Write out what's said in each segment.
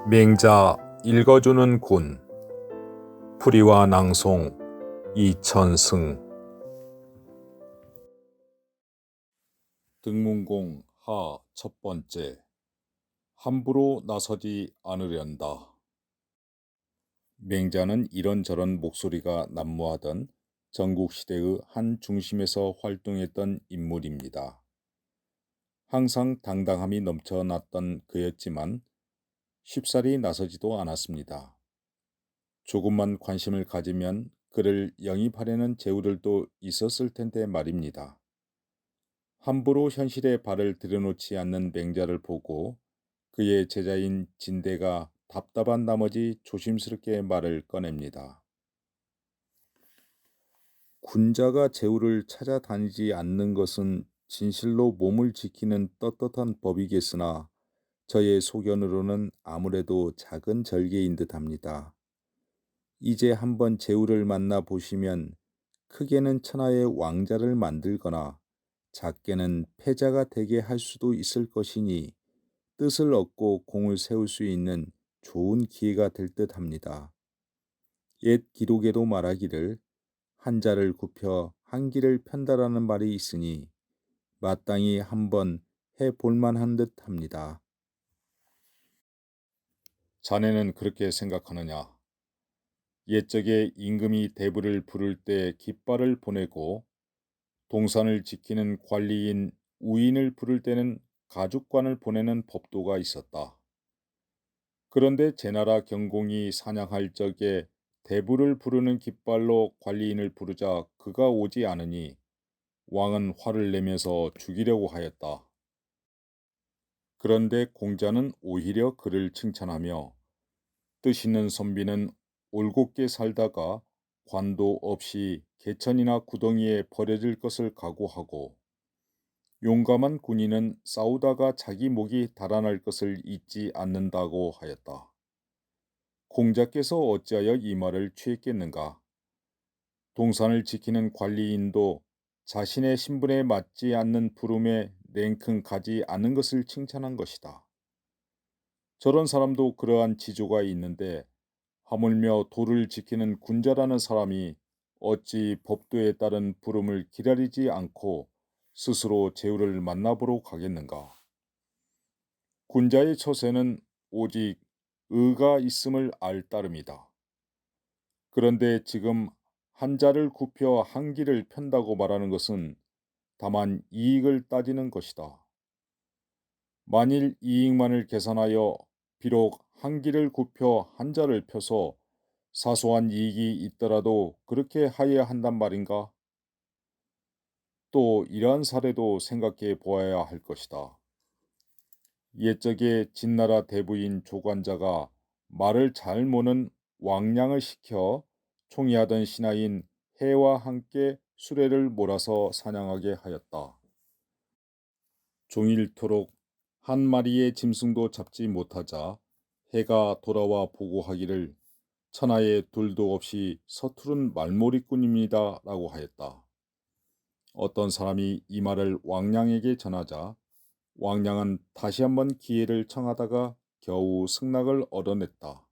맹자 읽어주는 군. 풀이와 낭송 이천승. 등문공 하 첫 번째. 함부로 나서지 않으련다. 맹자는 이런저런 목소리가 난무하던 전국시대의 한 중심에서 활동했던 인물입니다. 항상 당당함이 넘쳐났던 그였지만 쉽사리 나서지도 않았습니다. 조금만 관심을 가지면 그를 영입하려는 제후들도 있었을 텐데 말입니다. 함부로 현실에 발을 들여놓지 않는 맹자를 보고 그의 제자인 진대가 답답한 나머지 조심스럽게 말을 꺼냅니다. 군자가 제후를 찾아다니지 않는 것은 진실로 몸을 지키는 떳떳한 법이겠으나 저의 소견으로는 아무래도 작은 절개인 듯합니다. 이제 한번 제후를 만나 보시면 크게는 천하의 왕자를 만들거나 작게는 패자가 되게 할 수도 있을 것이니 뜻을 얻고 공을 세울 수 있는 좋은 기회가 될 듯합니다. 옛 기록에도 말하기를 한자를 굽혀 한기를 편다라는 말이 있으니 마땅히 한번 해볼 만한 듯합니다. 자네는 그렇게 생각하느냐? 옛적에 임금이 대부를 부를 때 깃발을 보내고 동산을 지키는 관리인 우인을 부를 때는 가죽관을 보내는 법도가 있었다. 그런데 제나라 경공이 사냥할 적에 대부를 부르는 깃발로 관리인을 부르자 그가 오지 않으니 왕은 화를 내면서 죽이려고 하였다. 그런데 공자는 오히려 그를 칭찬하며 뜻 있는 선비는 올곧게 살다가 관도 없이 개천이나 구덩이에 버려질 것을 각오하고 용감한 군인은 싸우다가 자기 목이 달아날 것을 잊지 않는다고 하였다. 공자께서 어찌하여 이 말을 취했겠는가? 동산을 지키는 관리인도 자신의 신분에 맞지 않는 부름에 냉큼 가지 않는 것을 칭찬한 것이다. 저런 사람도 그러한 지조가 있는데 하물며 도를 지키는 군자라는 사람이 어찌 법도에 따른 부름을 기다리지 않고 스스로 제후를 만나보러 가겠는가? 군자의 처세는 오직 의가 있음을 알 따름이다. 그런데 지금 한자를 굽혀 한기를 편다고 말하는 것은 다만 이익을 따지는 것이다. 만일 이익만을 계산하여 비록 한기를 굽혀 한자를 펴서 사소한 이익이 있더라도 그렇게 하여야 한단 말인가? 또 이러한 사례도 생각해 보아야 할 것이다. 옛적에 진나라 대부인 조관자가 말을 잘 모는 왕량을 시켜 총애하던 신하인 해와 함께 수레를 몰아서 사냥하게 하였다. 종일토록 한 마리의 짐승도 잡지 못하자 해가 돌아와 보고하기를 천하에 둘도 없이 서투른 말몰이꾼입니다 라고 하였다. 어떤 사람이 이 말을 왕량에게 전하자 왕량은 다시 한번 기회를 청하다가 겨우 승낙을 얻어냈다.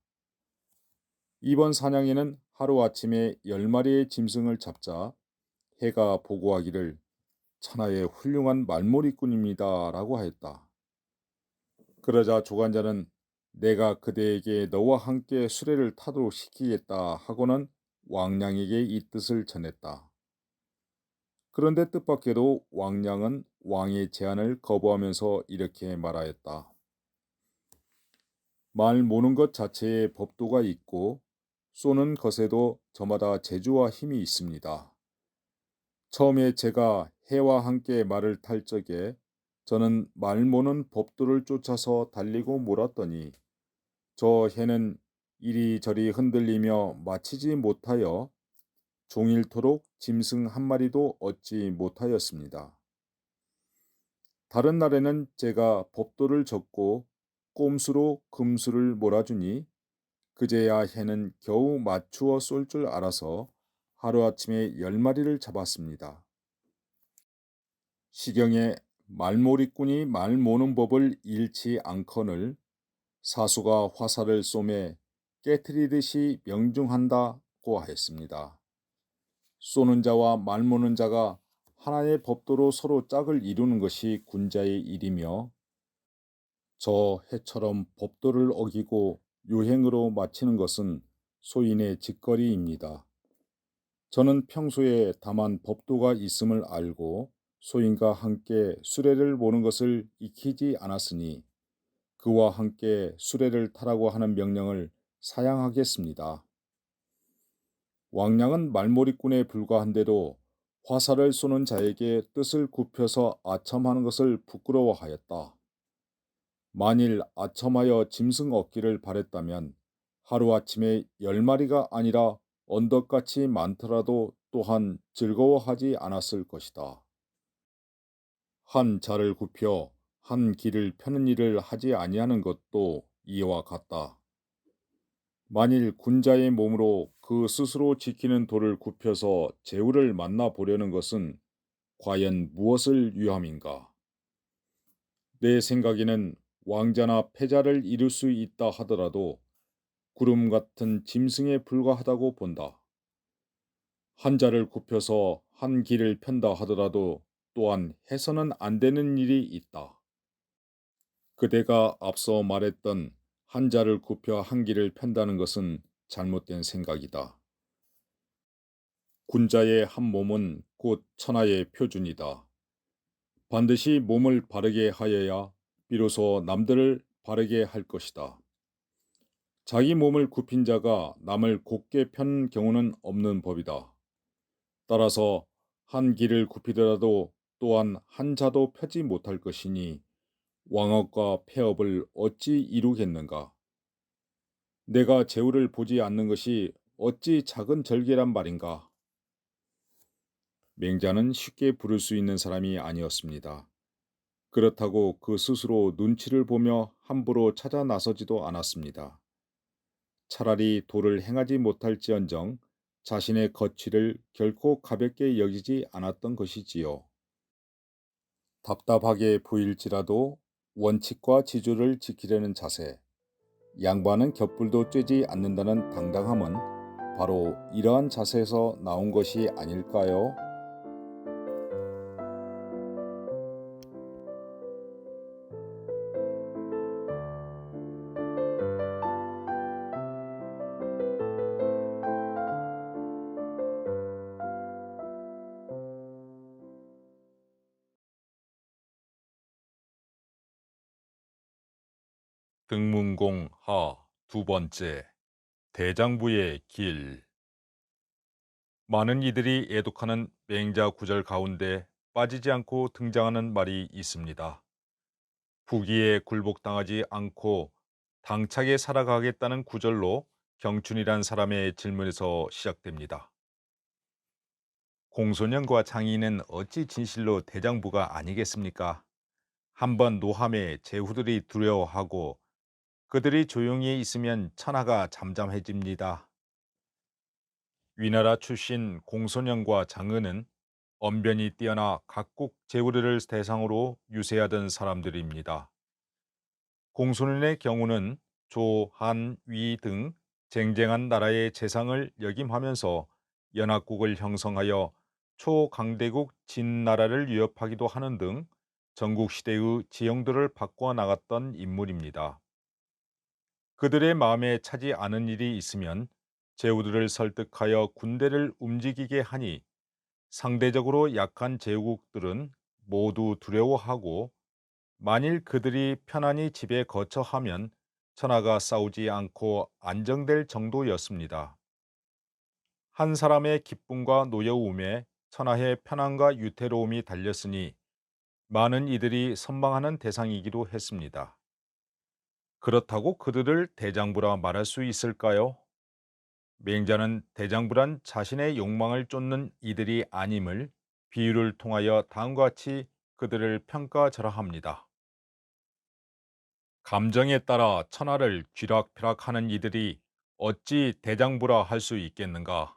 이번 사냥에는 하루아침에 10마리의 짐승을 잡자 해가 보고하기를 천하의 훌륭한 말몰이꾼입니다 라고 하였다. 그러자 조관자는 내가 그대에게 너와 함께 수레를 타도록 시키겠다 하고는 왕량에게 이 뜻을 전했다. 그런데 뜻밖에도 왕량은 왕의 제안을 거부하면서 이렇게 말하였다. 말 모는 것 자체에 법도가 있고 쏘는 것에도 저마다 재주와 힘이 있습니다. 처음에 제가 해와 함께 말을 탈 적에 저는 말 모는 법도를 쫓아서 달리고 몰았더니 저 해는 이리저리 흔들리며 마치지 못하여 종일토록 짐승 한 마리도 얻지 못하였습니다. 다른 날에는 제가 법도를 젓고 꼼수로 금수를 몰아주니 그제야 해는 겨우 맞추어 쏠 줄 알아서 하루아침에 10마리를 잡았습니다. 시경에 말몰이꾼이 말 모는 법을 잃지 않거늘 사수가 화살을 쏘매 깨트리듯이 명중한다고 했습니다. 쏘는 자와 말모는 자가 하나의 법도로 서로 짝을 이루는 것이 군자의 일이며 저 해처럼 법도를 어기고 유행으로 마치는 것은 소인의 짓거리입니다. 저는 평소에 다만 법도가 있음을 알고 소인과 함께 수레를 모는 것을 익히지 않았으니 그와 함께 수레를 타라고 하는 명령을 사양하겠습니다. 왕량은 말몰이꾼에 불과한데도 화살을 쏘는 자에게 뜻을 굽혀서 아첨하는 것을 부끄러워하였다. 만일 아첨하여 짐승 얻기를 바랬다면 하루아침에 10마리가 아니라 언덕같이 많더라도 또한 즐거워하지 않았을 것이다. 한 자를 굽혀 한 길을 펴는 일을 하지 아니하는 것도 이와 같다. 만일 군자의 몸으로 그 스스로 지키는 도를 굽혀서 제후를 만나 보려는 것은 과연 무엇을 위함인가? 내 생각에는 왕자나 패자를 이룰 수 있다 하더라도 구름 같은 짐승에 불과하다고 본다. 한 자를 굽혀서 한 길을 편다 하더라도 또한 해서는 안 되는 일이 있다. 그대가 앞서 말했던 한 자를 굽혀 한 길을 편다는 것은 잘못된 생각이다. 군자의 한 몸은 곧 천하의 표준이다. 반드시 몸을 바르게 하여야 비로소 남들을 바르게 할 것이다. 자기 몸을 굽힌 자가 남을 곧게 편 경우는 없는 법이다. 따라서 한 길을 굽히더라도 또한 한 자도 펴지 못할 것이니 왕업과 폐업을 어찌 이루겠는가? 내가 제후를 보지 않는 것이 어찌 작은 절개란 말인가? 맹자는 쉽게 부를 수 있는 사람이 아니었습니다. 그렇다고 그 스스로 눈치를 보며 함부로 찾아 나서지도 않았습니다. 차라리 도를 행하지 못할지언정 자신의 거취를 결코 가볍게 여기지 않았던 것이지요. 답답하게 보일지라도 원칙과 지조를 지키려는 자세, 양반은 곁불도 쬐지 않는다는 당당함은 바로 이러한 자세에서 나온 것이 아닐까요? 등문공 하 두 번째 대장부의 길. 많은 이들이 애독하는 맹자 구절 가운데 빠지지 않고 등장하는 말이 있습니다. 부귀에 굴복당하지 않고 당차게 살아가겠다는 구절로 경춘이란 사람의 질문에서 시작됩니다. 공소년과 장인은 어찌 진실로 대장부가 아니겠습니까? 한번 노함에 제후들이 두려워하고 그들이 조용히 있으면 천하가 잠잠해집니다. 위나라 출신 공소년과 장은은 언변이 뛰어나 각국 제후들을 대상으로 유세하던 사람들입니다. 공소년의 경우는 조, 한, 위 등 쟁쟁한 나라의 재상을 역임하면서 연합국을 형성하여 초강대국 진나라를 위협하기도 하는 등 전국시대의 지형들을 바꿔 나갔던 인물입니다. 그들의 마음에 차지 않은 일이 있으면 제후들을 설득하여 군대를 움직이게 하니 상대적으로 약한 제국들은 모두 두려워하고 만일 그들이 편안히 집에 거처하면 천하가 싸우지 않고 안정될 정도였습니다. 한 사람의 기쁨과 노여움에 천하의 편안과 유태로움이 달렸으니 많은 이들이 선망하는 대상이기도 했습니다. 그렇다고 그들을 대장부라 말할 수 있을까요? 맹자는 대장부란 자신의 욕망을 쫓는 이들이 아님을 비유를 통하여 다음과 같이 그들을 평가절하합니다. 감정에 따라 천하를 쥐락펴락하는 이들이 어찌 대장부라 할 수 있겠는가?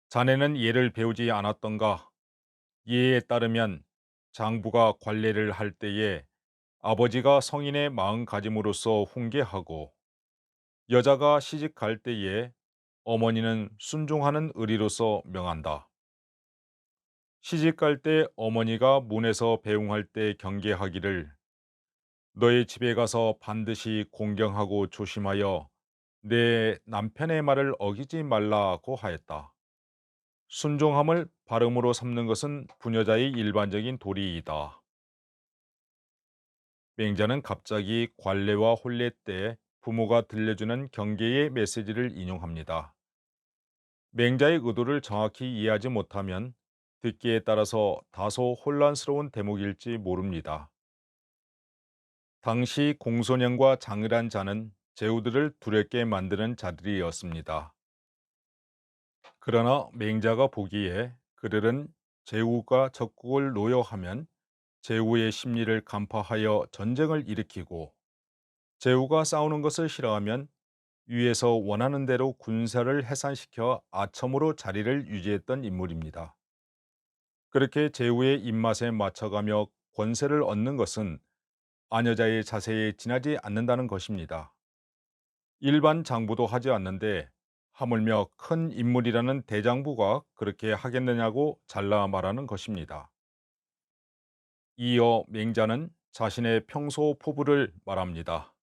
자네는 예를 배우지 않았던가? 예에 따르면 장부가 관례를 할 때에 아버지가 성인의 마음가짐으로써 훈계하고 여자가 시집 갈 때에 어머니는 순종하는 의리로서 명한다. 시집 갈 때 어머니가 문에서 배웅할 때 경계하기를 너의 집에 가서 반드시 공경하고 조심하여 내 남편의 말을 어기지 말라고 하였다. 순종함을 발음으로 삼는 것은 부녀자의 일반적인 도리이다. 맹자는 갑자기 관례와 혼례 때 부모가 들려주는 경계의 메시지를 인용합니다. 맹자의 의도를 정확히 이해하지 못하면 듣기에 따라서 다소 혼란스러운 대목일지 모릅니다. 당시 공소년과 장이란 자는 제후들을 두렵게 만드는 자들이었습니다. 그러나 맹자가 보기에 그들은 제후가 적국을 노여하면 제후의 심리를 간파하여 전쟁을 일으키고 제후가 싸우는 것을 싫어하면 위에서 원하는 대로 군사를 해산시켜 아첨으로 자리를 유지했던 인물입니다. 그렇게 제후의 입맛에 맞춰가며 권세를 얻는 것은 아녀자의 자세에 지나지 않는다는 것입니다. 일반 장부도 하지 않는데 하물며 큰 인물이라는 대장부가 그렇게 하겠느냐고 잘라 말하는 것입니다. 이어 맹자는 자신의 평소 포부를 말합니다.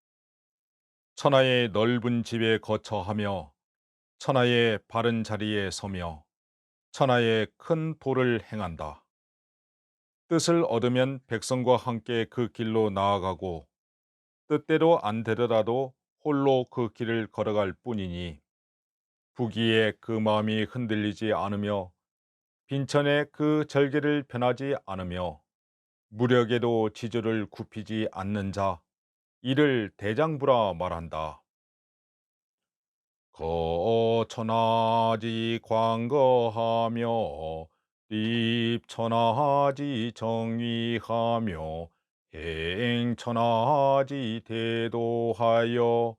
천하의 넓은 집에 거처하며 천하의 바른 자리에 서며 천하의 큰 도를 행한다. 뜻을 얻으면 백성과 함께 그 길로 나아가고 뜻대로 안 되더라도 홀로 그 길을 걸어갈 뿐이니 부귀에 그 마음이 흔들리지 않으며 빈천에 그 절개를 변하지 않으며 무력에도 지조를 굽히지 않는 자 이를 대장부라 말한다. 거천하지 광거하며 립천하지 정의하며 행천하지 대도하여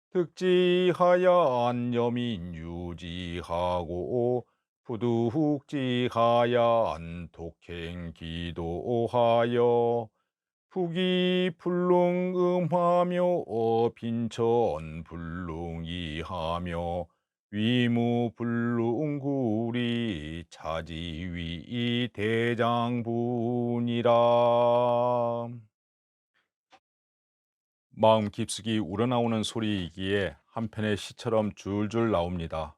득지하야 안여민 유지하고 부득지하야 안독행 기도하여 북이 불능음하며 빈천 불능이하며 위무 불능구리 차지위 대장분이라. 마음 깊숙이 우러나오는 소리이기에 한편의 시처럼 줄줄 나옵니다.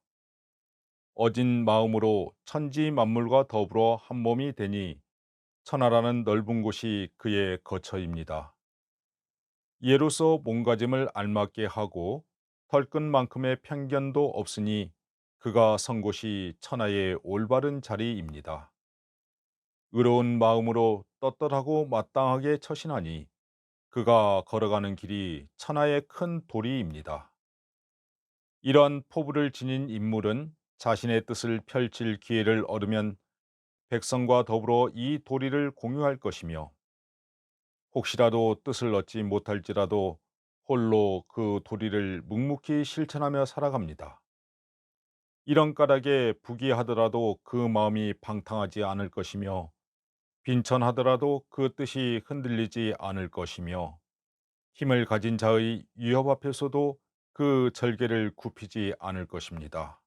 어진 마음으로 천지 만물과 더불어 한 몸이 되니 천하라는 넓은 곳이 그의 거처입니다. 예로서 몸가짐을 알맞게 하고 털끝만큼의 편견도 없으니 그가 선 곳이 천하의 올바른 자리입니다. 의로운 마음으로 떳떳하고 마땅하게 처신하니 그가 걸어가는 길이 천하의 큰 도리입니다. 이러한 포부를 지닌 인물은 자신의 뜻을 펼칠 기회를 얻으면 백성과 더불어 이 도리를 공유할 것이며 혹시라도 뜻을 얻지 못할지라도 홀로 그 도리를 묵묵히 실천하며 살아갑니다. 이런 까닭에 부귀하더라도 그 마음이 방탕하지 않을 것이며 빈천하더라도 그 뜻이 흔들리지 않을 것이며 힘을 가진 자의 위협 앞에서도 그 절개를 굽히지 않을 것입니다.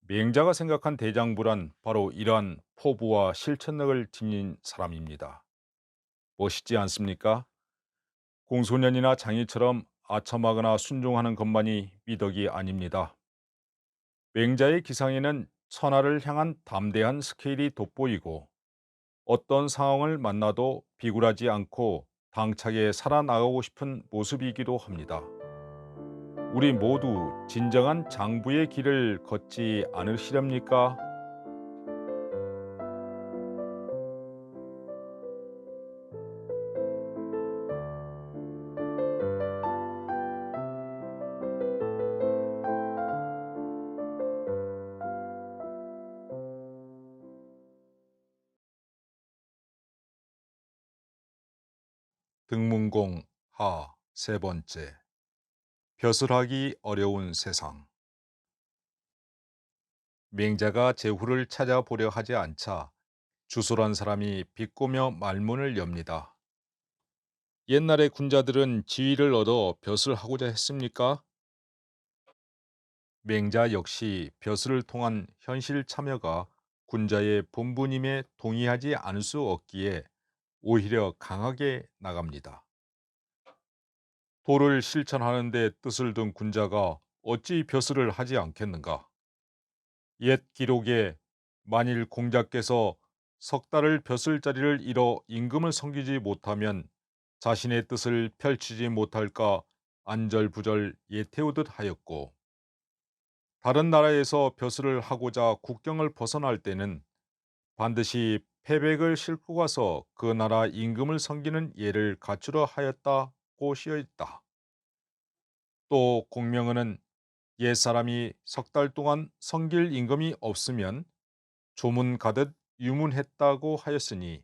맹자가 생각한 대장부란 바로 이러한 포부와 실천력을 지닌 사람입니다. 멋있지 않습니까? 공소년이나 장이처럼 아첨하거나 순종하는 것만이 미덕이 아닙니다. 맹자의 기상에는 천하를 향한 담대한 스케일이 돋보이고 어떤 상황을 만나도 비굴하지 않고 당차게 살아나가고 싶은 모습이기도 합니다. 우리 모두 진정한 장부의 길을 걷지 않으시렵니까? 등문공 하 세 번째. 벼슬하기 어려운 세상. 맹자가 제후를 찾아보려 하지 않자 주소란 사람이 비꼬며 말문을 엽니다. 옛날의 군자들은 지위를 얻어 벼슬 하고자 했습니까? 맹자 역시 벼슬을 통한 현실 참여가 군자의 본분임에 동의하지 않을 수 없기에 오히려 강하게 나갑니다. 도를 실천하는 데 뜻을 둔 군자가 어찌 벼슬을 하지 않겠는가? 옛 기록에 만일 공자께서 석 달을 벼슬 자리를 잃어 임금을 섬기지 못하면 자신의 뜻을 펼치지 못할까 안절부절 예태우듯 하였고, 다른 나라에서 벼슬을 하고자 국경을 벗어날 때는 반드시 패백을 싣고 가서 그 나라 임금을 섬기는 예를 갖추려 하였다고 쓰여 있다. 또 공명은은 옛사람이 석 달 동안 섬길 임금이 없으면 조문 가듯 유문했다고 하였으니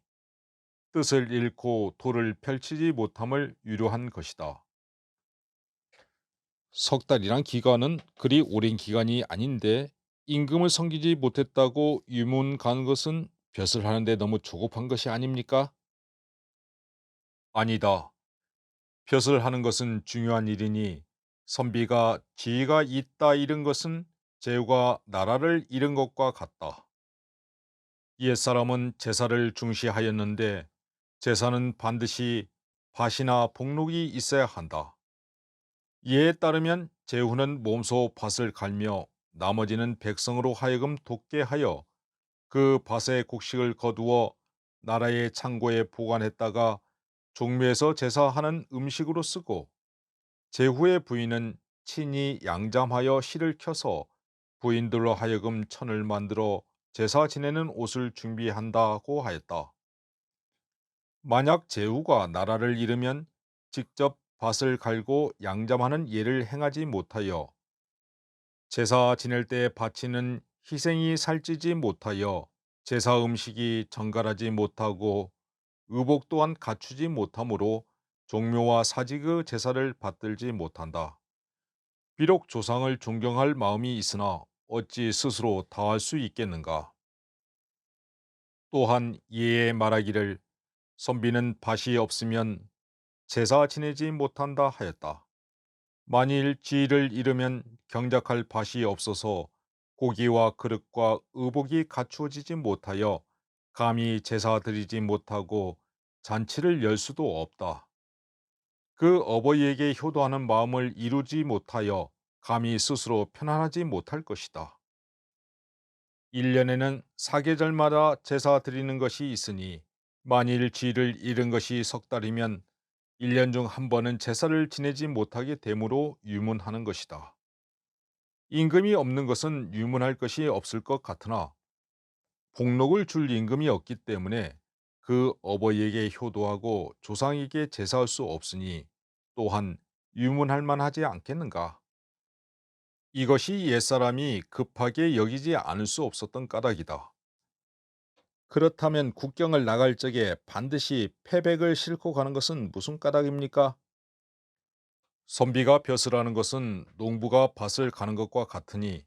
뜻을 잃고 도를 펼치지 못함을 유료한 것이다. 석 달이란 기간은 그리 오랜 기간이 아닌데 임금을 섬기지 못했다고 유문 간 것은 벼슬 하는데 너무 조급한 것이 아닙니까? 아니다. 벼슬 하는 것은 중요한 일이니 선비가 지위가 있다 잃은 것은 제후가 나라를 잃은 것과 같다. 옛사람은 제사를 중시하였는데 제사는 반드시 밭이나 복록이 있어야 한다. 이에 따르면 제후는 몸소 밭을 갈며 나머지는 백성으로 하여금 돕게 하여 그 밭의 곡식을 거두어 나라의 창고에 보관했다가 종묘에서 제사하는 음식으로 쓰고, 제후의 부인은 친히 양잠하여 실을 켜서 부인들로 하여금 천을 만들어 제사 지내는 옷을 준비한다고 하였다. 만약 제후가 나라를 잃으면 직접 밭을 갈고 양잠하는 예를 행하지 못하여 제사 지낼 때 바치는 희생이 살찌지 못하여 제사 음식이 정갈하지 못하고 의복 또한 갖추지 못하므로 종묘와 사직의 제사를 받들지 못한다. 비록 조상을 존경할 마음이 있으나 어찌 스스로 다할 수 있겠는가? 또한 예에 말하기를 선비는 밭이 없으면 제사 지내지 못한다 하였다. 만일 지위를 잃으면 경작할 밭이 없어서 고기와 그릇과 의복이 갖추어지지 못하여 감히 제사 드리지 못하고 잔치를 열 수도 없다. 그 어버이에게 효도하는 마음을 이루지 못하여 감히 스스로 편안하지 못할 것이다. 1년에는 사계절마다 제사 드리는 것이 있으니 만일 지를 잃은 것이 석 달이면 1년 중 한 번은 제사를 지내지 못하게 되므로 유문하는 것이다. 임금이 없는 것은 유문할 것이 없을 것 같으나 복록을 줄 임금이 없기 때문에 그 어버이에게 효도하고 조상에게 제사할 수 없으니 또한 유문할 만하지 않겠는가? 이것이 옛사람이 급하게 여기지 않을 수 없었던 까닭이다. 그렇다면 국경을 나갈 적에 반드시 패백을 싣고 가는 것은 무슨 까닭입니까? 선비가 벼슬하는 것은 농부가 밭을 가는 것과 같으니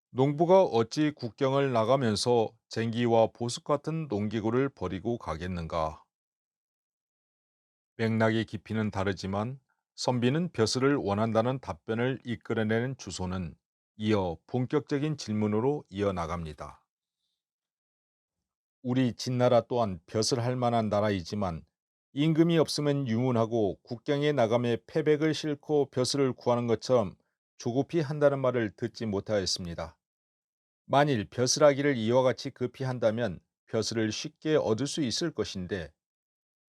농부가 어찌 국경을 나가면서 쟁기와 보습 같은 농기구를 버리고 가겠는가? 맥락의 깊이는 다르지만 선비는 벼슬을 원한다는 답변을 이끌어내는 주소는 이어 본격적인 질문으로 이어나갑니다. 우리 진나라 또한 벼슬 할 만한 나라이지만 임금이 없으면 유문하고 국경에 나감에 패백을 싣고 벼슬을 구하는 것처럼 조급히 한다는 말을 듣지 못하였습니다. 만일 벼슬하기를 이와 같이 급히 한다면 벼슬을 쉽게 얻을 수 있을 것인데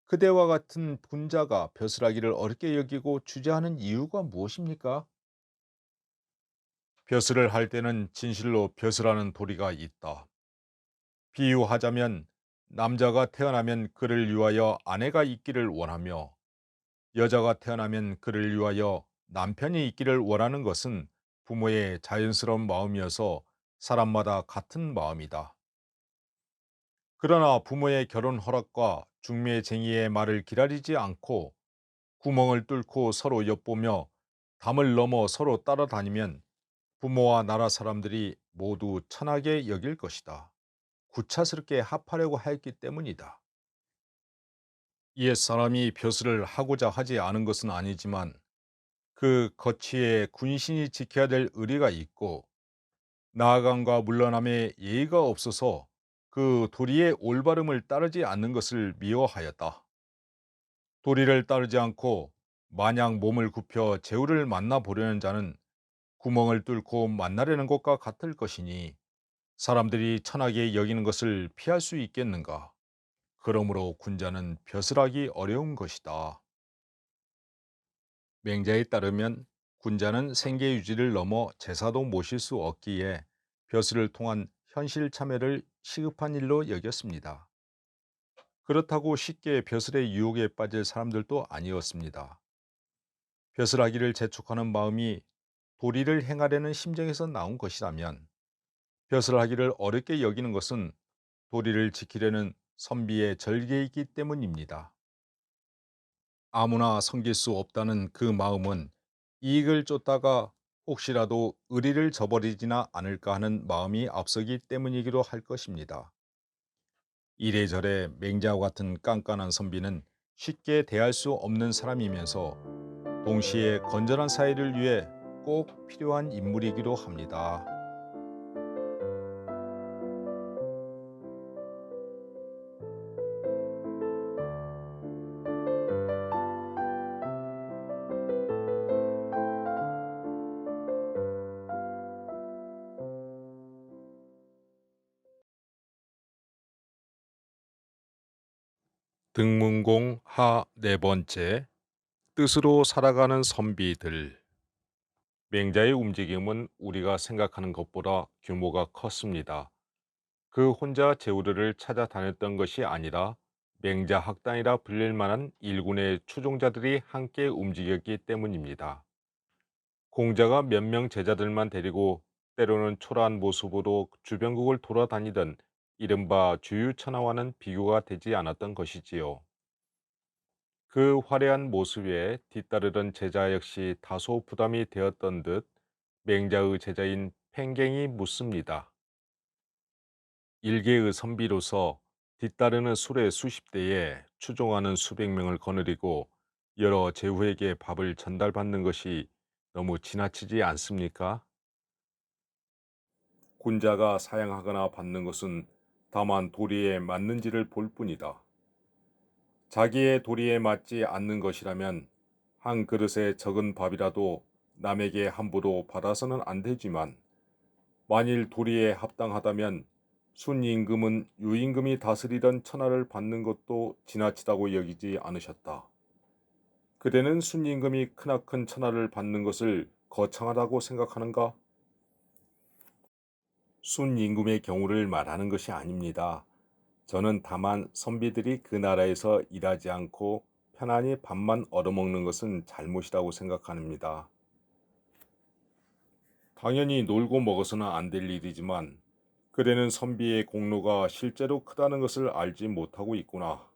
그대와 같은 군자가 벼슬하기를 어렵게 여기고 주저하는 이유가 무엇입니까? 벼슬을 할 때는 진실로 벼슬하는 도리가 있다. 비유하자면 남자가 태어나면 그를 위하여 아내가 있기를 원하며 여자가 태어나면 그를 위하여 남편이 있기를 원하는 것은 부모의 자연스러운 마음이어서 사람마다 같은 마음이다. 그러나 부모의 결혼 허락과 중매쟁이의 말을 기다리지 않고 구멍을 뚫고 서로 엿보며 담을 넘어 서로 따라다니면 부모와 나라 사람들이 모두 천하게 여길 것이다. 구차스럽게 합하려고 하였기 때문이다. 옛사람이 벼슬을 하고자 하지 않은 것은 아니지만 그 거치에 군신이 지켜야 될 의리가 있고 나아감과 물러남의 예의가 없어서 그 도리의 올바름을 따르지 않는 것을 미워하였다. 도리를 따르지 않고 마냥 몸을 굽혀 제후를 만나 보려는 자는 구멍을 뚫고 만나려는 것과 같을 것이니 사람들이 천하게 여기는 것을 피할 수 있겠는가? 그러므로 군자는 벼슬하기 어려운 것이다. 맹자에 따르면 군자는 생계 유지를 넘어 제사도 모실 수 없기에 벼슬을 통한 현실 참여를 시급한 일로 여겼습니다. 그렇다고 쉽게 벼슬의 유혹에 빠질 사람들도 아니었습니다. 벼슬하기를 재촉하는 마음이 도리를 행하려는 심정에서 나온 것이라면 벼슬하기를 어렵게 여기는 것은 도리를 지키려는 선비의 절개이기 때문입니다. 아무나 섬길 수 없다는 그 마음은 이익을 쫓다가 혹시라도 의리를 저버리지나 않을까 하는 마음이 앞서기 때문이기도 할 것입니다. 이래저래 맹자와 같은 깐깐한 선비는 쉽게 대할 수 없는 사람이면서 동시에 건전한 사회를 위해 꼭 필요한 인물이기도 합니다. 등문공 하 네 번째, 뜻으로 살아가는 선비들. 맹자의 움직임은 우리가 생각하는 것보다 규모가 컸습니다. 그 혼자 제우르를 찾아다녔던 것이 아니라 맹자 학단이라 불릴 만한 일군의 추종자들이 함께 움직였기 때문입니다. 공자가 몇 명 제자들만 데리고 때로는 초라한 모습으로 주변국을 돌아다니던 이른바 주유천하와는 비교가 되지 않았던 것이지요. 그 화려한 모습에 뒤따르던 제자 역시 다소 부담이 되었던 듯 맹자의 제자인 팽갱이 묻습니다. 일개의 선비로서 뒤따르는 수레 수십 대에 추종하는 수백 명을 거느리고 여러 제후에게 밥을 전달받는 것이 너무 지나치지 않습니까? 군자가 사양하거나 받는 것은 다만 도리에 맞는지를 볼 뿐이다. 자기의 도리에 맞지 않는 것이라면 한 그릇에 적은 밥이라도 남에게 함부로 받아서는 안 되지만 만일 도리에 합당하다면 순임금은 유임금이 다스리던 천하를 받는 것도 지나치다고 여기지 않으셨다. 그대는 순임금이 크나큰 천하를 받는 것을 거창하다고 생각하는가? 순임금의 경우를 말하는 것이 아닙니다. 저는 다만 선비들이 그 나라에서 일하지 않고 편안히 밥만 얻어먹는 것은 잘못이라고 생각합니다. 당연히 놀고 먹어서는 안 될 일이지만 그대는 선비의 공로가 실제로 크다는 것을 알지 못하고 있구나.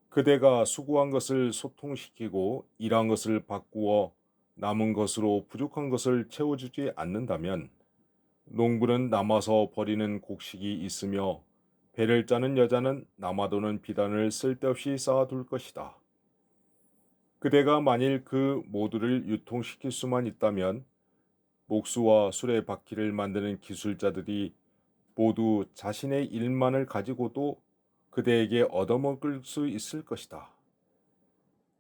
그대가 수고한 것을 소통시키고 일한 것을 바꾸어 남은 것으로 부족한 것을 채워주지 않는다면 농부는 남아서 버리는 곡식이 있으며 배를 짜는 여자는 남아도는 비단을 쓸데없이 쌓아둘 것이다. 그대가 만일 그 모두를 유통시킬 수만 있다면 목수와 수레바퀴를 만드는 기술자들이 모두 자신의 일만을 가지고도 그대에게 얻어먹을 수 있을 것이다.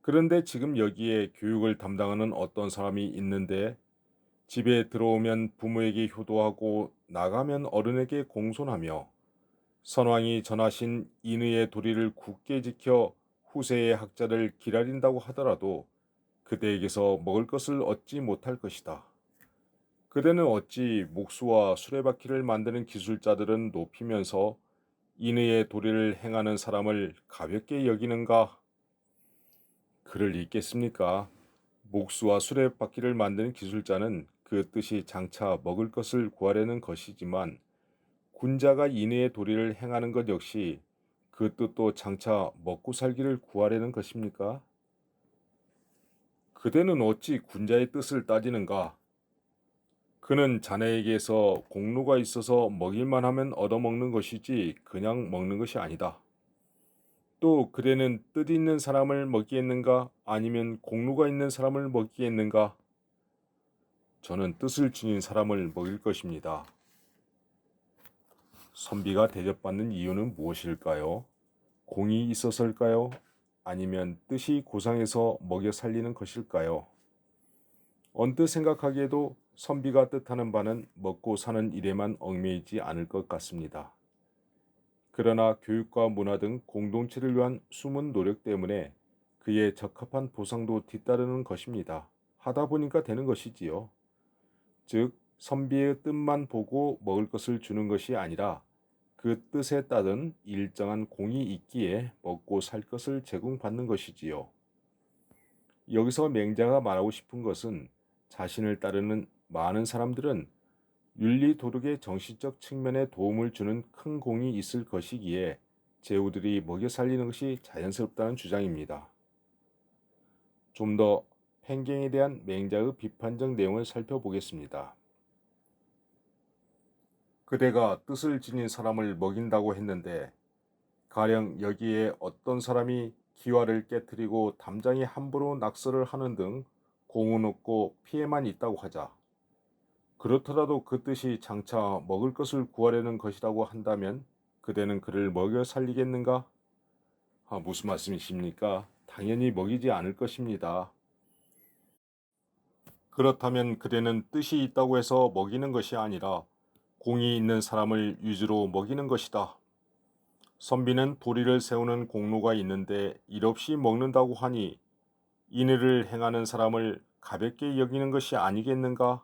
그런데 지금 여기에 교육을 담당하는 어떤 사람이 있는데 집에 들어오면 부모에게 효도하고 나가면 어른에게 공손하며 선왕이 전하신 인의의 도리를 굳게 지켜 후세의 학자를 기다린다고 하더라도 그대에게서 먹을 것을 얻지 못할 것이다. 그대는 어찌 목수와 수레바퀴를 만드는 기술자들은 높이면서 인의의 도리를 행하는 사람을 가볍게 여기는가? 그를 잊겠습니까? 목수와 수레바퀴를 만드는 기술자는 그 뜻이 장차 먹을 것을 구하려는 것이지만 군자가 인의의 도리를 행하는 것 역시 그 뜻도 장차 먹고 살기를 구하려는 것입니까? 그대는 어찌 군자의 뜻을 따지는가? 그는 자네에게서 공로가 있어서 먹일만 하면 얻어먹는 것이지 그냥 먹는 것이 아니다. 또 그대는 뜻 있는 사람을 먹이겠는가? 아니면 공로가 있는 사람을 먹이겠는가? 저는 뜻을 지닌 사람을 먹일 것입니다. 선비가 대접받는 이유는 무엇일까요? 공이 있어서일까요? 아니면 뜻이 고상해서 먹여 살리는 것일까요? 언뜻 생각하기에도 선비가 뜻하는 바는 먹고 사는 일에만 얽매이지 않을 것 같습니다. 그러나 교육과 문화 등 공동체를 위한 숨은 노력 때문에 그에 적합한 보상도 뒤따르는 것입니다. 하다 보니까 되는 것이지요. 즉, 선비의 뜻만 보고 먹을 것을 주는 것이 아니라 그 뜻에 따른 일정한 공이 있기에 먹고 살 것을 제공받는 것이지요. 여기서 맹자가 말하고 싶은 것은 자신을 따르는 많은 사람들은 윤리 도덕의 정신적 측면에 도움을 주는 큰 공이 있을 것이기에 제후들이 먹여 살리는 것이 자연스럽다는 주장입니다. 좀 더 편견에 대한 맹자의 비판적 내용을 살펴보겠습니다. 그대가 뜻을 지닌 사람을 먹인다고 했는데 가령 여기에 어떤 사람이 기와를 깨뜨리고 담장에 함부로 낙서를 하는 등 공은 없고 피해만 있다고 하자. 그렇더라도 그 뜻이 장차 먹을 것을 구하려는 것이라고 한다면 그대는 그를 먹여 살리겠는가? 무슨 말씀이십니까? 당연히 먹이지 않을 것입니다. 그렇다면 그대는 뜻이 있다고 해서 먹이는 것이 아니라 공이 있는 사람을 위주로 먹이는 것이다. 선비는 도리를 세우는 공로가 있는데 일 없이 먹는다고 하니 인의를 행하는 사람을 가볍게 여기는 것이 아니겠는가?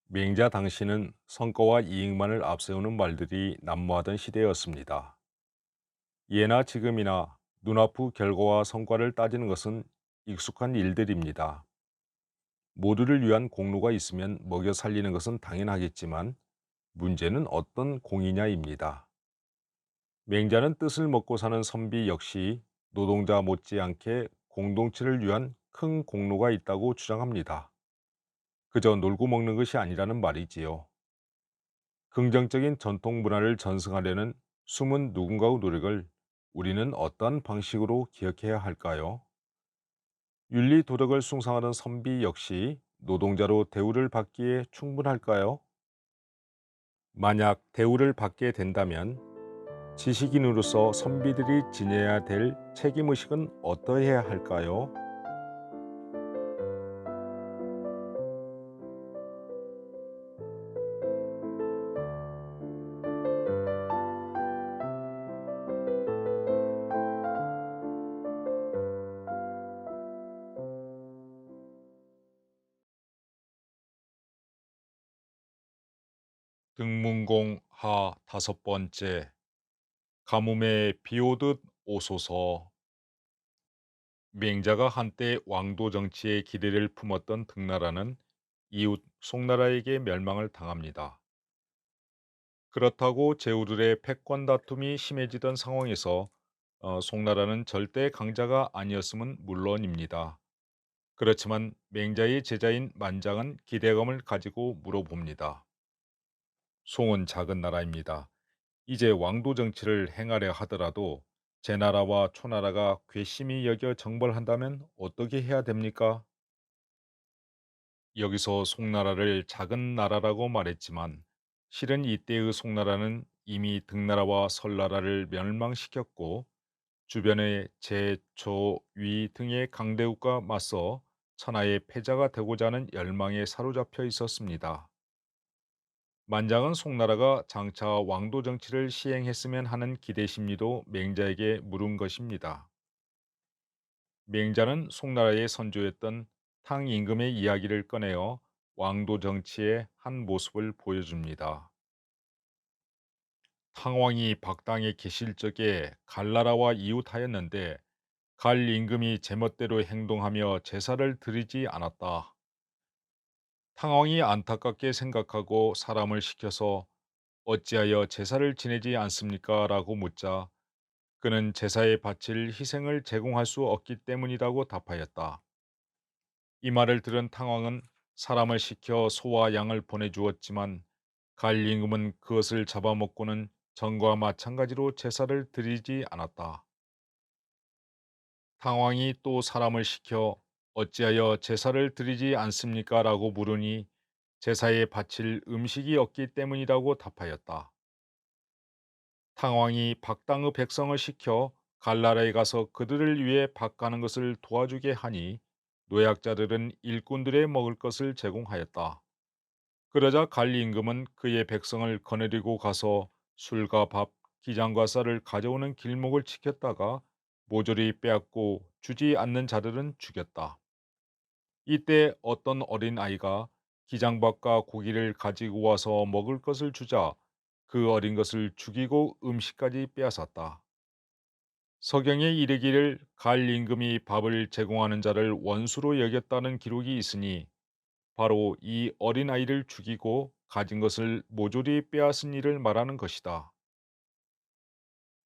맹자 당시는 성과와 이익만을 앞세우는 말들이 난무하던 시대였습니다. 예나 지금이나 눈앞의 결과와 성과를 따지는 것은 익숙한 일들입니다. 모두를 위한 공로가 있으면 먹여 살리는 것은 당연하겠지만 문제는 어떤 공이냐입니다. 맹자는 뜻을 먹고 사는 선비 역시 노동자 못지않게 공동체를 위한 큰 공로가 있다고 주장합니다. 그저 놀고 먹는 것이 아니라는 말이지요. 긍정적인 전통 문화를 전승하려는 숨은 누군가의 노력을 우리는 어떤 방식으로 기억해야 할까요? 윤리 도덕을 숭상하던 선비 역시 노동자로 대우를 받기에 충분할까요? 만약 대우를 받게 된다면 지식인으로서 선비들이 지녀야 될 책임의식은 어떠해야 할까요? 등문공 하 다섯 번째 가뭄에 비오듯 오소서. 맹자가 한때 왕도 정치에 기대를 품었던 등나라는 이웃 송나라에게 멸망을 당합니다. 그렇다고 제후들의 패권 다툼이 심해지던 상황에서 송나라는 절대 강자가 아니었음은 물론입니다. 그렇지만 맹자의 제자인 만장은 기대감을 가지고 물어봅니다. 송은 작은 나라입니다. 이제 왕도 정치를 행하려 하더라도 제 나라와 초나라가 괘씸히 여겨 정벌한다면 어떻게 해야 됩니까? 여기서 송나라를 작은 나라라고 말했지만 실은 이때의 송나라는 이미 등나라와 설나라를 멸망시켰고 주변의 제, 조, 위 등의 강대국과 맞서 천하의 패자가 되고자 하는 열망에 사로잡혀 있었습니다. 만장은 송나라가 장차 왕도 정치를 시행했으면 하는 기대 심리도 맹자에게 물은 것입니다. 맹자는 송나라의 선조였던 탕 임금의 이야기를 꺼내어 왕도 정치의 한 모습을 보여줍니다. 탕왕이 박당에 계실 적에 갈나라와 이웃하였는데 갈 임금이 제멋대로 행동하며 제사를 드리지 않았다. 탕왕이 안타깝게 생각하고 사람을 시켜서 어찌하여 제사를 지내지 않습니까? 라고 묻자 그는 제사에 바칠 희생을 제공할 수 없기 때문이라고 답하였다. 이 말을 들은 탕왕은 사람을 시켜 소와 양을 보내주었지만 갈 임금은 그것을 잡아먹고는 전과 마찬가지로 제사를 드리지 않았다. 당왕이 또 사람을 시켜 어찌하여 제사를 드리지 않습니까? 라고 물으니 제사에 바칠 음식이 없기 때문이라고 답하였다. 당왕이 박당의 백성을 시켜 갈나라에 가서 그들을 위해 박 가는 것을 도와주게 하니 노약자들은 일꾼들의 먹을 것을 제공하였다. 그러자 갈 임금은 그의 백성을 거느리고 가서 술과 밥, 기장과 쌀을 가져오는 길목을 지켰다가 모조리 빼앗고 주지 않는 자들은 죽였다. 이때 어떤 어린 아이가 기장밥과 고기를 가지고 와서 먹을 것을 주자 그 어린 것을 죽이고 음식까지 빼앗았다. 서경에 이르기를 갈 임금이 밥을 제공하는 자를 원수로 여겼다는 기록이 있으니 바로 이 어린 아이를 죽이고 가진 것을 모조리 빼앗은 일을 말하는 것이다.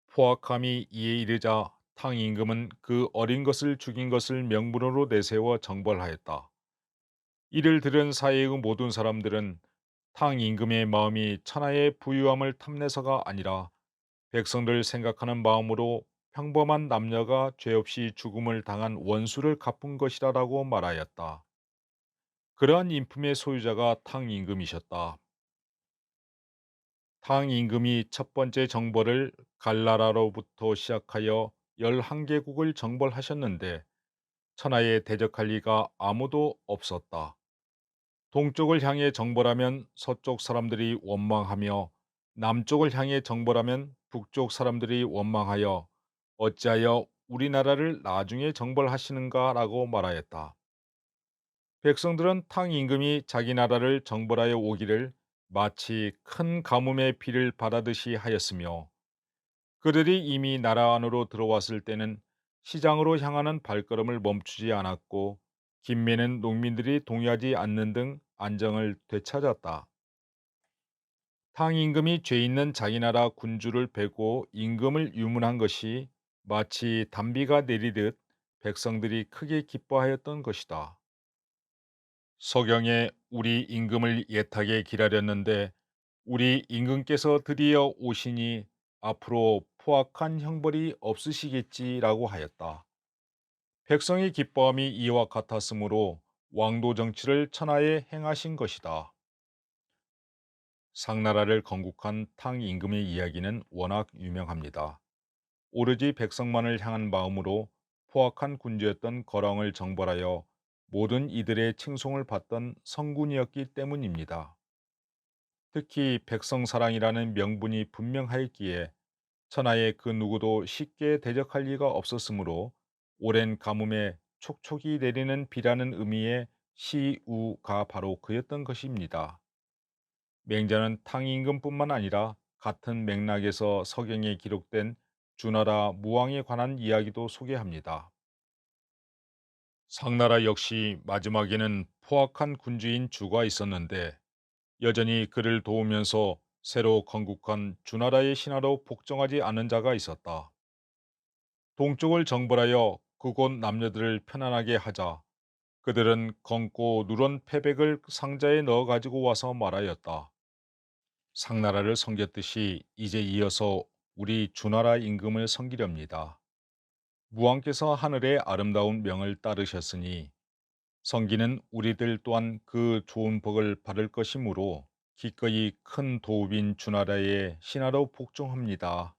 포악함이 이에 이르자 탕 임금은 그 어린 것을 죽인 것을 명분으로 내세워 정벌하였다. 이를 들은 사회의 모든 사람들은 탕 임금의 마음이 천하의 부유함을 탐내서가 아니라 백성들 생각하는 마음으로 평범한 남녀가 죄 없이 죽음을 당한 원수를 갚은 것이라고 말하였다. 그러한 인품의 소유자가 탕 임금이셨다. 탕 임금이 첫 번째 정벌을 갈나라로부터 시작하여 11개국을 정벌하셨는데 천하에 대적할 리가 아무도 없었다. 동쪽을 향해 정벌하면 서쪽 사람들이 원망하며 남쪽을 향해 정벌하면 북쪽 사람들이 원망하여 어찌하여 우리나라를 나중에 정벌하시는가라고 말하였다. 백성들은 탕 임금이 자기 나라를 정벌하여 오기를 마치 큰 가뭄의 비를 받아듯이 하였으며 그들이 이미 나라 안으로 들어왔을 때는 시장으로 향하는 발걸음을 멈추지 않았고 김매는 농민들이 동의하지 않는 등 안정을 되찾았다. 탕 임금이 죄 있는 자기 나라 군주를 베고 임금을 유문한 것이 마치 단비가 내리듯 백성들이 크게 기뻐하였던 것이다. 서경에 우리 임금을 예탁에 기다렸는데 우리 임금께서 드디어 오시니 앞으로 포악한 형벌이 없으시겠지라고 하였다. 백성의 기뻐함이 이와 같았으므로 왕도 정치를 천하에 행하신 것이다. 상나라를 건국한 탕 임금의 이야기는 워낙 유명합니다. 오로지 백성만을 향한 마음으로 포악한 군주였던 거랑을 정벌하여 모든 이들의 칭송을 받던 성군이었기 때문입니다. 특히 백성사랑이라는 명분이 분명하였기에 천하의 그 누구도 쉽게 대적할 리가 없었으므로 오랜 가뭄에 촉촉이 내리는 비라는 의미의 시우가 바로 그였던 것입니다. 맹자는 탕임금뿐만 아니라 같은 맥락에서 서경에 기록된 주나라 무왕에 관한 이야기도 소개합니다. 상나라 역시 마지막에는 포악한 군주인 주가 있었는데 여전히 그를 도우면서 새로 건국한 주나라의 신하로 복종하지 않은 자가 있었다. 동쪽을 정벌하여 그곳 남녀들을 편안하게 하자 그들은 검고 누런 패백을 상자에 넣어 가지고 와서 말하였다. 상나라를 섬겼듯이 이제 이어서 우리 주나라 임금을 섬기렵니다. 무왕께서 하늘의 아름다운 명을 따르셨으니 섬기는 우리들 또한 그 좋은 복을 받을 것이므로 기꺼이 큰 도읍인 주나라의 신하로 복종합니다.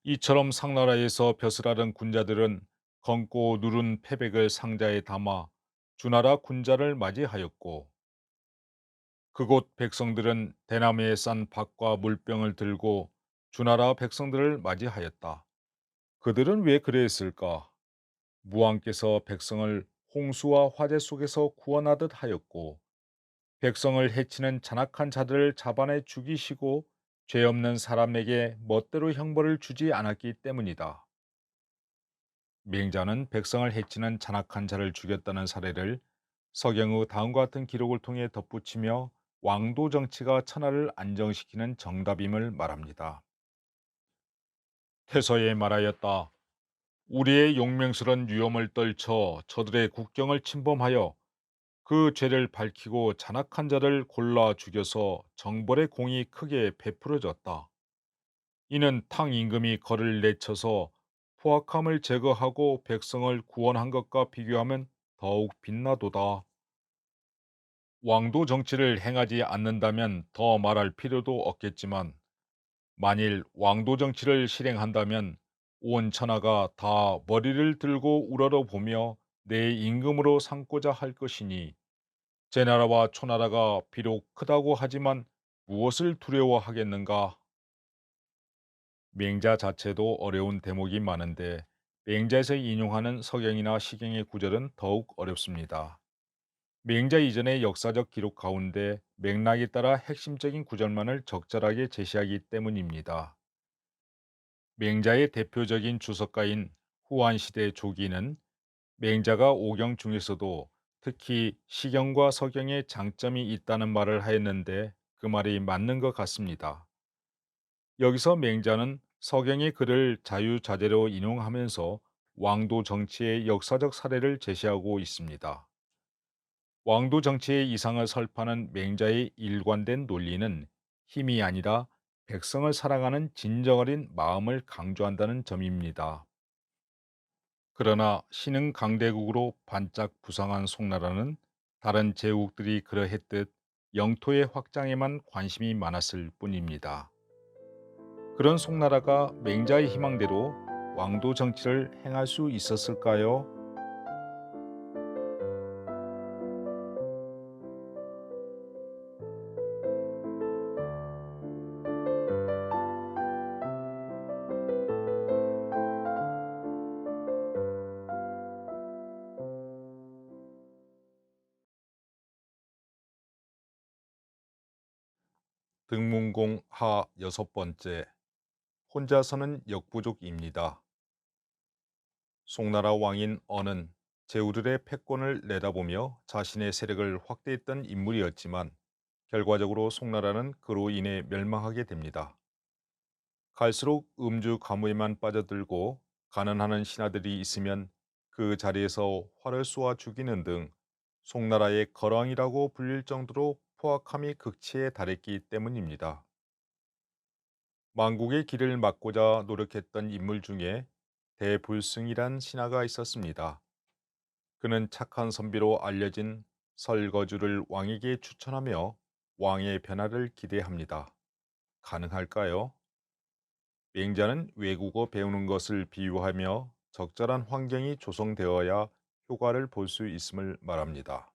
이처럼 상나라에서 벼슬 앓은 군자들은 검고 누른 패백을 상자에 담아 주나라 군자를 맞이하였고 그곳 백성들은 대나무에 싼 밭과 물병을 들고 주나라 백성들을 맞이하였다. 그들은 왜 그랬을까? 무왕께서 백성을 홍수와 화재 속에서 구원하듯 하였고 백성을 해치는 잔악한 자들을 잡아내 죽이시고 죄 없는 사람에게 멋대로 형벌을 주지 않았기 때문이다. 맹자는 백성을 해치는 잔악한 자를 죽였다는 사례를 서경의 다음과 같은 기록을 통해 덧붙이며 왕도 정치가 천하를 안정시키는 정답임을 말합니다. 태서에 말하였다. 우리의 용맹스런 위엄을 떨쳐 저들의 국경을 침범하여 그 죄를 밝히고 잔악한 자를 골라 죽여서 정벌의 공이 크게 베풀어졌다. 이는 탕 임금이 거를 내쳐서 포악함을 제거하고 백성을 구원한 것과 비교하면 더욱 빛나도다. 왕도 정치를 행하지 않는다면 더 말할 필요도 없겠지만 만일 왕도 정치를 실행한다면 온 천하가 다 머리를 들고 우러러보며 내 임금으로 삼고자 할 것이니 제나라와 초나라가 비록 크다고 하지만 무엇을 두려워하겠는가? 맹자 자체도 어려운 대목이 많은데 맹자에서 인용하는 서경이나 시경의 구절은 더욱 어렵습니다. 맹자 이전의 역사적 기록 가운데 맥락에 따라 핵심적인 구절만을 적절하게 제시하기 때문입니다. 맹자의 대표적인 주석가인 후한시대 조기는 맹자가 오경 중에서도 특히 시경과 서경에 장점이 있다는 말을 하였는데 그 말이 맞는 것 같습니다. 여기서 맹자는 서경의 글을 자유자재로 인용하면서 왕도 정치의 역사적 사례를 제시하고 있습니다. 왕도 정치의 이상을 설파하는 맹자의 일관된 논리는 힘이 아니라 백성을 사랑하는 진정 어린 마음을 강조한다는 점입니다. 그러나 신흥 강대국으로 반짝 부상한 송나라는 다른 제국들이 그러했듯 영토의 확장에만 관심이 많았을 뿐입니다. 그런 송나라가 맹자의 희망대로 왕도 정치를 행할 수 있었을까요? 등문공 하 여섯 번째, 혼자서는 역부족입니다. 송나라 왕인 언은 제후들의 패권을 내다보며 자신의 세력을 확대했던 인물이었지만 결과적으로 송나라는 그로 인해 멸망하게 됩니다. 갈수록 음주 가무에만 빠져들고 가난하는 신하들이 있으면 그 자리에서 활을 쏘아 죽이는 등 송나라의 거랑이라고 불릴 정도로 포악함이 극치에 달했기 때문입니다. 망국의 길을 막고자 노력했던 인물 중에 대불승이란 신하가 있었습니다. 그는 착한 선비로 알려진 설거주를 왕에게 추천하며 왕의 변화를 기대합니다. 가능할까요? 맹자는 외국어 배우는 것을 비유하며 적절한 환경이 조성되어야 효과를 볼 수 있음을 말합니다.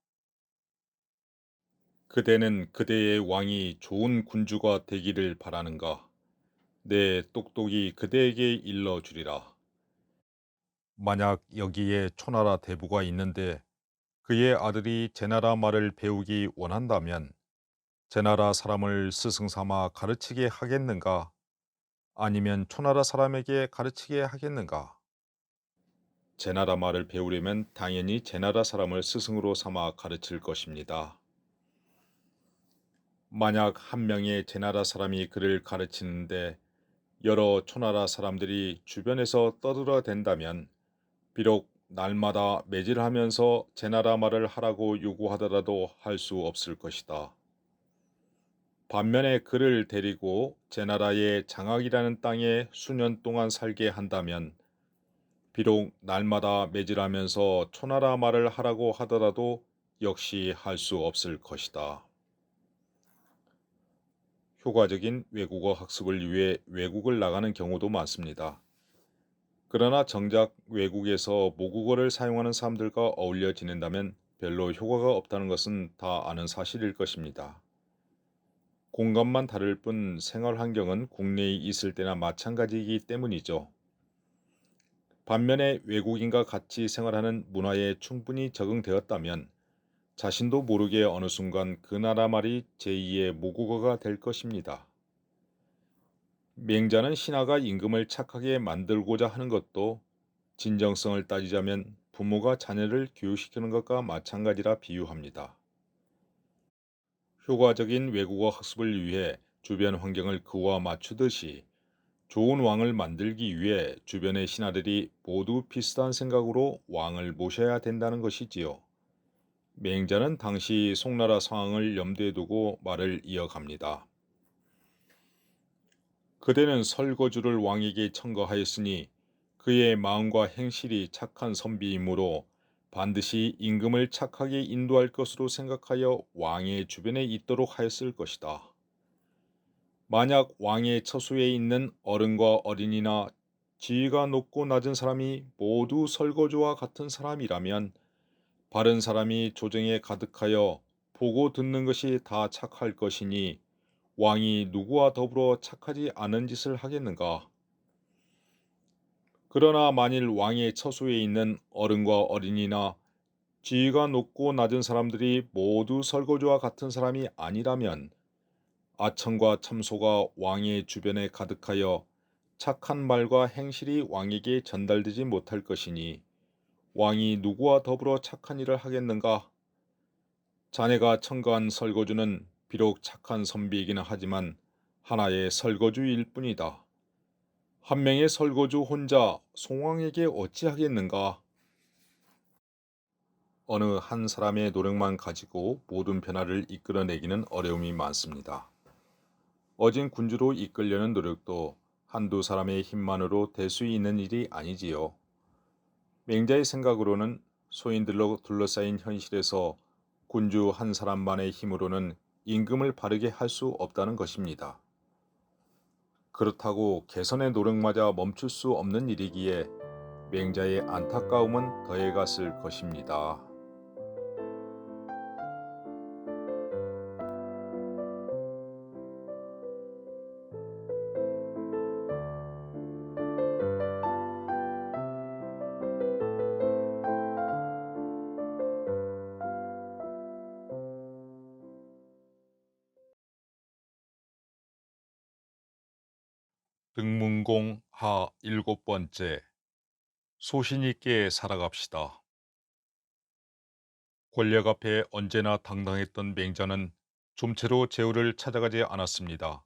그대는 그대의 왕이 좋은 군주가 되기를 바라는가? 내 똑똑이 그대에게 일러주리라. 만약 여기에 초나라 대부가 있는데 그의 아들이 제나라 말을 배우기 원한다면 제나라 사람을 스승 삼아 가르치게 하겠는가? 아니면 초나라 사람에게 가르치게 하겠는가? 제나라 말을 배우려면 당연히 제나라 사람을 스승으로 삼아 가르칠 것입니다. 만약 한 명의 제나라 사람이 그를 가르치는데 여러 초나라 사람들이 주변에서 떠들어댄다면 비록 날마다 매질하면서 제나라 말을 하라고 요구하더라도 할 수 없을 것이다. 반면에 그를 데리고 제나라의 장악이라는 땅에 수년 동안 살게 한다면 비록 날마다 매질하면서 초나라 말을 하라고 하더라도 역시 할 수 없을 것이다. 효과적인 외국어 학습을 위해 외국을 나가는 경우도 많습니다. 그러나 정작 외국에서 모국어를 사용하는 사람들과 어울려 지낸다면 별로 효과가 없다는 것은 다 아는 사실일 것입니다. 공간만 다를 뿐 생활 환경은 국내에 있을 때나 마찬가지이기 때문이죠. 반면에 외국인과 같이 생활하는 문화에 충분히 적응되었다면 자신도 모르게 어느 순간 그 나라 말이 제2의 모국어가 될 것입니다. 맹자는 신하가 임금을 착하게 만들고자 하는 것도 진정성을 따지자면 부모가 자녀를 교육시키는 것과 마찬가지라 비유합니다. 효과적인 외국어 학습을 위해 주변 환경을 그와 맞추듯이 좋은 왕을 만들기 위해 주변의 신하들이 모두 비슷한 생각으로 왕을 모셔야 된다는 것이지요. 맹자는 당시 송나라 상황을 염두에 두고 말을 이어갑니다. 그대는 설거주를 왕에게 청거하였으니 그의 마음과 행실이 착한 선비이므로 반드시 임금을 착하게 인도할 것으로 생각하여 왕의 주변에 있도록 하였을 것이다. 만약 왕의 처소에 있는 어른과 어린이나 지위가 높고 낮은 사람이 모두 설거주와 같은 사람이라면 바른 사람이 조정에 가득하여 보고 듣는 것이 다 착할 것이니 왕이 누구와 더불어 착하지 않은 짓을 하겠는가? 그러나 만일 왕의 처소에 있는 어른과 어린이나 지위가 높고 낮은 사람들이 모두 설거지와 같은 사람이 아니라면 아청과 참소가 왕의 주변에 가득하여 착한 말과 행실이 왕에게 전달되지 못할 것이니 왕이 누구와 더불어 착한 일을 하겠는가? 자네가 청거한 설거주는 비록 착한 선비이기는 하지만 하나의 설거주일 뿐이다. 한 명의 설거주 혼자 송왕에게 어찌하겠는가? 어느 한 사람의 노력만 가지고 모든 변화를 이끌어내기는 어려움이 많습니다. 어진 군주로 이끌려는 노력도 한두 사람의 힘만으로 될 수 있는 일이 아니지요. 맹자의 생각으로는 소인들로 둘러싸인 현실에서 군주 한 사람만의 힘으로는 임금을 바르게 할 수 없다는 것입니다. 그렇다고 개선의 노력마저 멈출 수 없는 일이기에 맹자의 안타까움은 더해갔을 것입니다. 등문공 하 일곱 번째. 소신 있게 살아갑시다. 권력 앞에 언제나 당당했던 맹자는 좀채로 제후를 찾아가지 않았습니다.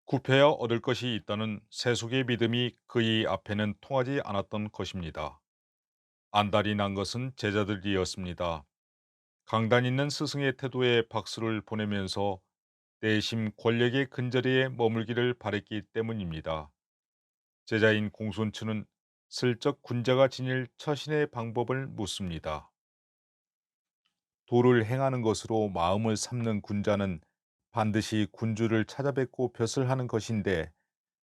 굽혀야 얻을 것이 있다는 세속의 믿음이 그의 앞에는 통하지 않았던 것입니다. 안달이 난 것은 제자들이었습니다. 강단 있는 스승의 태도에 박수를 보내면서 내심 권력의 근저리에 머물기를 바랬기 때문입니다. 제자인 공손추는 슬쩍 군자가 지닐 처신의 방법을 묻습니다. 도를 행하는 것으로 마음을 삼는 군자는 반드시 군주를 찾아뵙고 벼슬 하는 것인데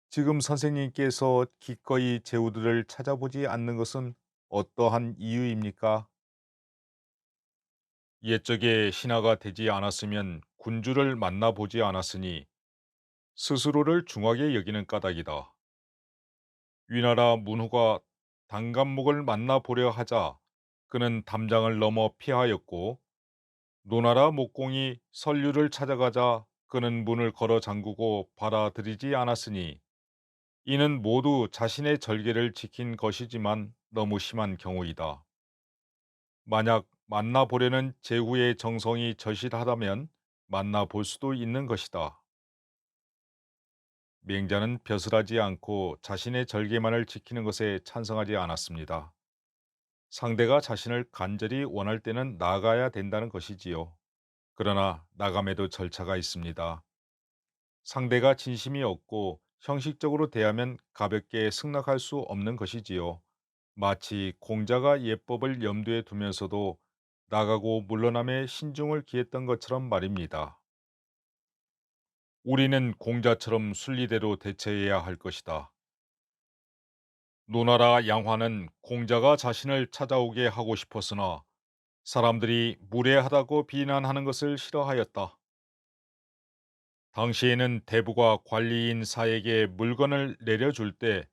지금 선생님께서 기꺼이 제후들을 찾아보지 않는 것은 어떠한 이유입니까? 옛적에 신하가 되지 않았으면 군주를 만나보지 않았으니 스스로를 중하게 여기는 까닭이다. 위나라 문후가 단감목을 만나보려 하자 그는 담장을 넘어 피하였고 노나라 목공이 선류를 찾아가자 그는 문을 걸어 잠그고 받아들이지 않았으니 이는 모두 자신의 절개를 지킨 것이지만 너무 심한 경우이다. 만약 만나보려는 제후의 정성이 절실하다면 만나볼 수도 있는 것이다. 맹자는 벼슬하지 않고 자신의 절개만을 지키는 것에 찬성하지 않았습니다. 상대가 자신을 간절히 원할 때는 나아가야 된다는 것이지요. 그러나 나감에도 절차가 있습니다. 상대가 진심이 없고 형식적으로 대하면 가볍게 승낙할 수 없는 것이지요. 마치 공자가 예법을 염두에 두면서도 나가고 물러남에 신중을 기했던 것처럼 말입니다. 우리는 공자처럼 순리대로 대처해야 할 것이다. 노나라 양화는 공자가 자신을 찾아오게 하고 싶었으나 사람들이 무례하다고 비난하는 것을 싫어하였다. 당시에는 대부가 관리인 사에게 물건을 내려줄 때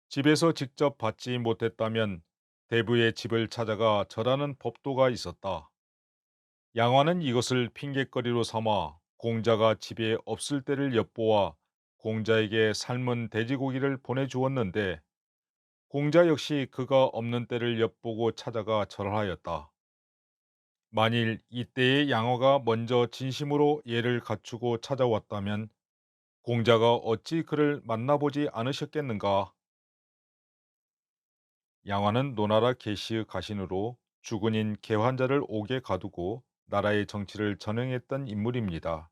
집에서 직접 받지 못했다면 대부의 집을 찾아가 절하는 법도가 있었다. 양화는 이것을 핑곗거리로 삼아 공자가 집에 없을 때를 엿보아 공자에게 삶은 돼지고기를 보내주었는데 공자 역시 그가 없는 때를 엿보고 찾아가 절하였다. 만일 이때의 양화가 먼저 진심으로 예를 갖추고 찾아왔다면 공자가 어찌 그를 만나보지 않으셨겠는가? 양화는 노나라 계시의 가신으로 주군인 개환자를 옥에 가두고 나라의 정치를 전횡했던 인물입니다.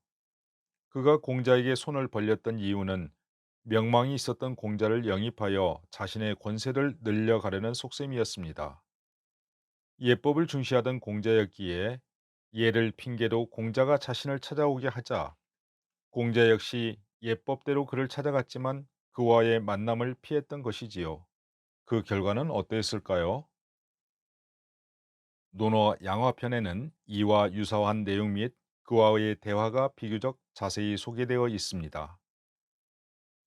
그가 공자에게 손을 벌렸던 이유는 명망이 있었던 공자를 영입하여 자신의 권세를 늘려가려는 속셈이었습니다. 예법을 중시하던 공자였기에 예를 핑계로 공자가 자신을 찾아오게 하자 공자 역시 예법대로 그를 찾아갔지만 그와의 만남을 피했던 것이지요. 그 결과는 어땠을까요? 논어 양화편에는 이와 유사한 내용 및 그와의 대화가 비교적 자세히 소개되어 있습니다.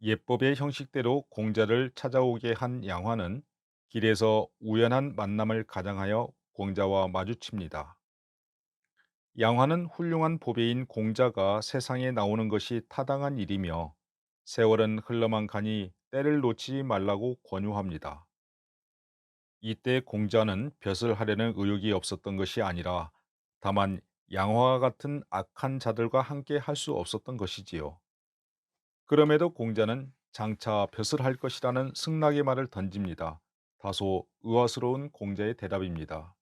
예법의 형식대로 공자를 찾아오게 한 양화는 길에서 우연한 만남을 가장하여 공자와 마주칩니다. 양화는 훌륭한 보배인 공자가 세상에 나오는 것이 타당한 일이며 세월은 흘러만 가니 때를 놓치지 말라고 권유합니다. 이때 공자는 벼슬 하려는 의욕이 없었던 것이 아니라 다만 양화와 같은 악한 자들과 함께 할 수 없었던 것이지요. 그럼에도 공자는 장차 벼슬 할 것이라는 승낙의 말을 던집니다. 다소 의아스러운 공자의 대답입니다.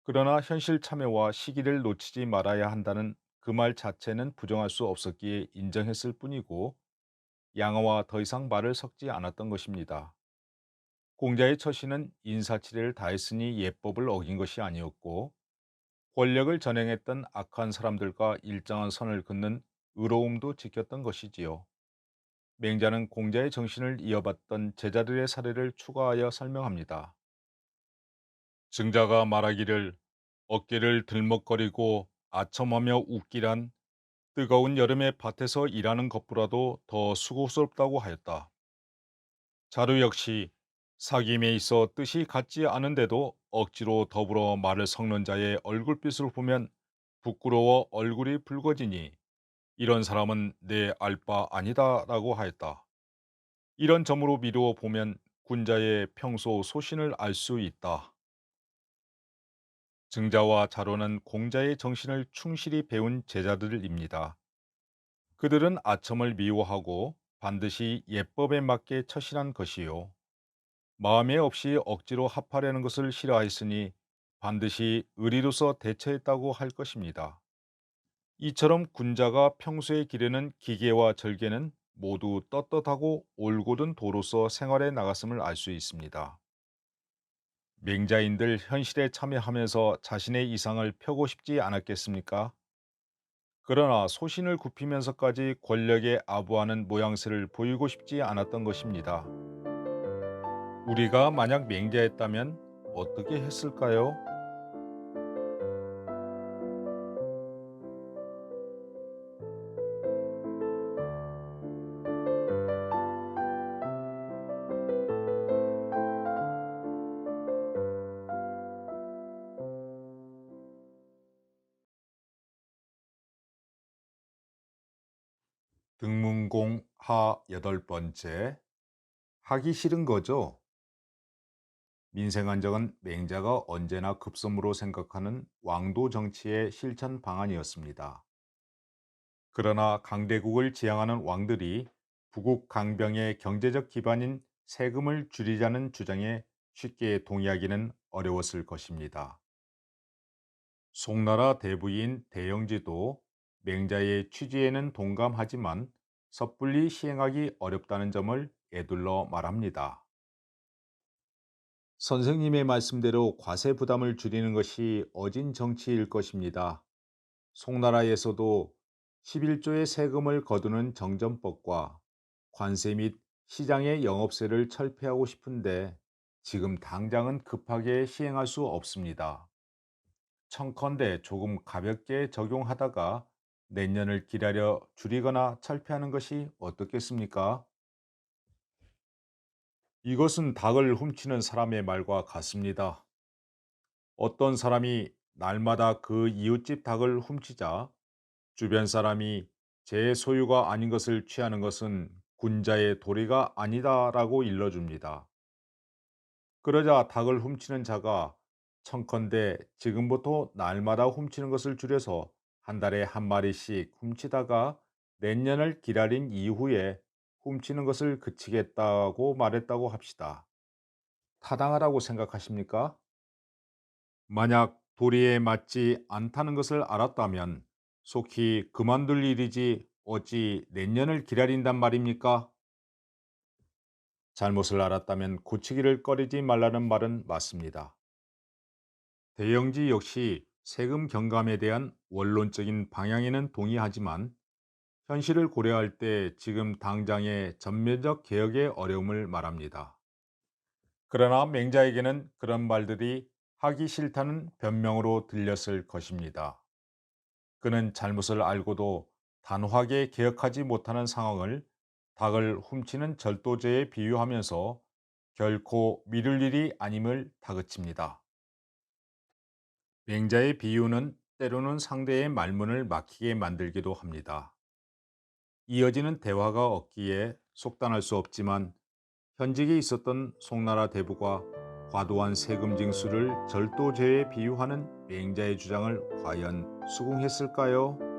그러나 현실 참여와 시기를 놓치지 말아야 한다는 그 말 자체는 부정할 수 없었기에 인정했을 뿐이고 양화와 더 이상 말을 섞지 않았던 것입니다. 공자의 처신은 인사치레를 다했으니 예법을 어긴 것이 아니었고 권력을 전행했던 악한 사람들과 일정한 선을 긋는 의로움도 지켰던 것이지요. 맹자는 공자의 정신을 이어받던 제자들의 사례를 추가하여 설명합니다. 증자가 말하기를 어깨를 들먹거리고 아첨하며 웃기란 뜨거운 여름에 밭에서 일하는 것보다도 더 수고스럽다고 하였다. 자루 역시 사귐에 있어 뜻이 같지 않은데도 억지로 더불어 말을 섞는 자의 얼굴빛을 보면 부끄러워 얼굴이 붉어지니 이런 사람은 내 알 바 아니다라고 하였다. 이런 점으로 미루어 보면 군자의 평소 소신을 알 수 있다. 증자와 자로는 공자의 정신을 충실히 배운 제자들입니다. 그들은 아첨을 미워하고 반드시 예법에 맞게 처신한 것이요. 마음에 없이 억지로 합하려는 것을 싫어했으니 반드시 의리로서 대처했다고 할 것입니다. 이처럼 군자가 평소에 기르는 기계와 절개는 모두 떳떳하고 올곧은 도로서 생활에 나갔음을 알 수 있습니다. 맹자인들 현실에 참여하면서 자신의 이상을 펴고 싶지 않았겠습니까? 그러나 소신을 굽히면서까지 권력에 아부하는 모양새를 보이고 싶지 않았던 것입니다. 우리가 만약 맹자였다면 어떻게 했을까요? 등문공 하 여덟 번째. 하기 싫은 거죠. 민생안정은 맹자가 언제나 급선무로 생각하는 왕도 정치의 실천 방안이었습니다. 그러나 강대국을 지향하는 왕들이 부국 강병의 경제적 기반인 세금을 줄이자는 주장에 쉽게 동의하기는 어려웠을 것입니다. 송나라 대부인 대영지도 맹자의 취지에는 동감하지만 섣불리 시행하기 어렵다는 점을 에둘러 말합니다. 선생님의 말씀대로 과세 부담을 줄이는 것이 어진 정치일 것입니다. 송나라에서도 11조의 세금을 거두는 정전법과 관세 및 시장의 영업세를 철폐하고 싶은데 지금 당장은 급하게 시행할 수 없습니다. 청컨대 조금 가볍게 적용하다가 내년을 기다려 줄이거나 철폐하는 것이 어떻겠습니까? 이것은 닭을 훔치는 사람의 말과 같습니다. 어떤 사람이 날마다 그 이웃집 닭을 훔치자 주변 사람이 제 소유가 아닌 것을 취하는 것은 군자의 도리가 아니다라고 일러줍니다. 그러자 닭을 훔치는 자가 청컨대 지금부터 날마다 훔치는 것을 줄여서 한 달에 한 마리씩 훔치다가 내년을 기다린 이후에 훔치는 것을 그치겠다고 말했다고 합시다. 타당하다고 생각하십니까? 만약 도리에 맞지 않다는 것을 알았다면 속히 그만둘 일이지 어찌 내년을 기다린단 말입니까? 잘못을 알았다면 고치기를 꺼리지 말라는 말은 맞습니다. 대영지 역시 세금 경감에 대한 원론적인 방향에는 동의하지만 현실을 고려할 때 지금 당장의 전면적 개혁의 어려움을 말합니다. 그러나 맹자에게는 그런 말들이 하기 싫다는 변명으로 들렸을 것입니다. 그는 잘못을 알고도 단호하게 개혁하지 못하는 상황을 닭을 훔치는 절도죄에 비유하면서 결코 미룰 일이 아님을 다그칩니다. 맹자의 비유는 때로는 상대의 말문을 막히게 만들기도 합니다. 이어지는 대화가 없기에 속단할 수 없지만 현직에 있었던 송나라 대부가 과도한 세금 징수를 절도죄에 비유하는 맹자의 주장을 과연 수긍했을까요?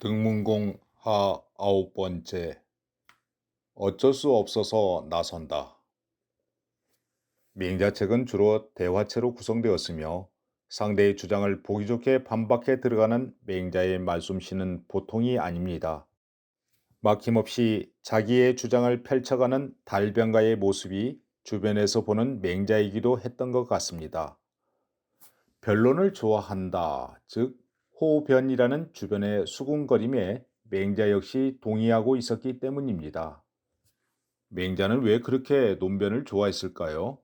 등문공 하 아홉 번째. 어쩔 수 없어서 나선다. 맹자책은 주로 대화체로 구성되었으며 상대의 주장을 보기 좋게 반박해 들어가는 맹자의 말솜씨는 보통이 아닙니다. 막힘없이 자기의 주장을 펼쳐가는 달변가의 모습이 주변에서 보는 맹자이기도 했던 것 같습니다. 변론을 좋아한다, 즉 호변이라는 주변의 수군거림에 맹자 역시 동의하고 있었기 때문입니다. 맹자는 왜 그렇게 논변을 좋아했을까요?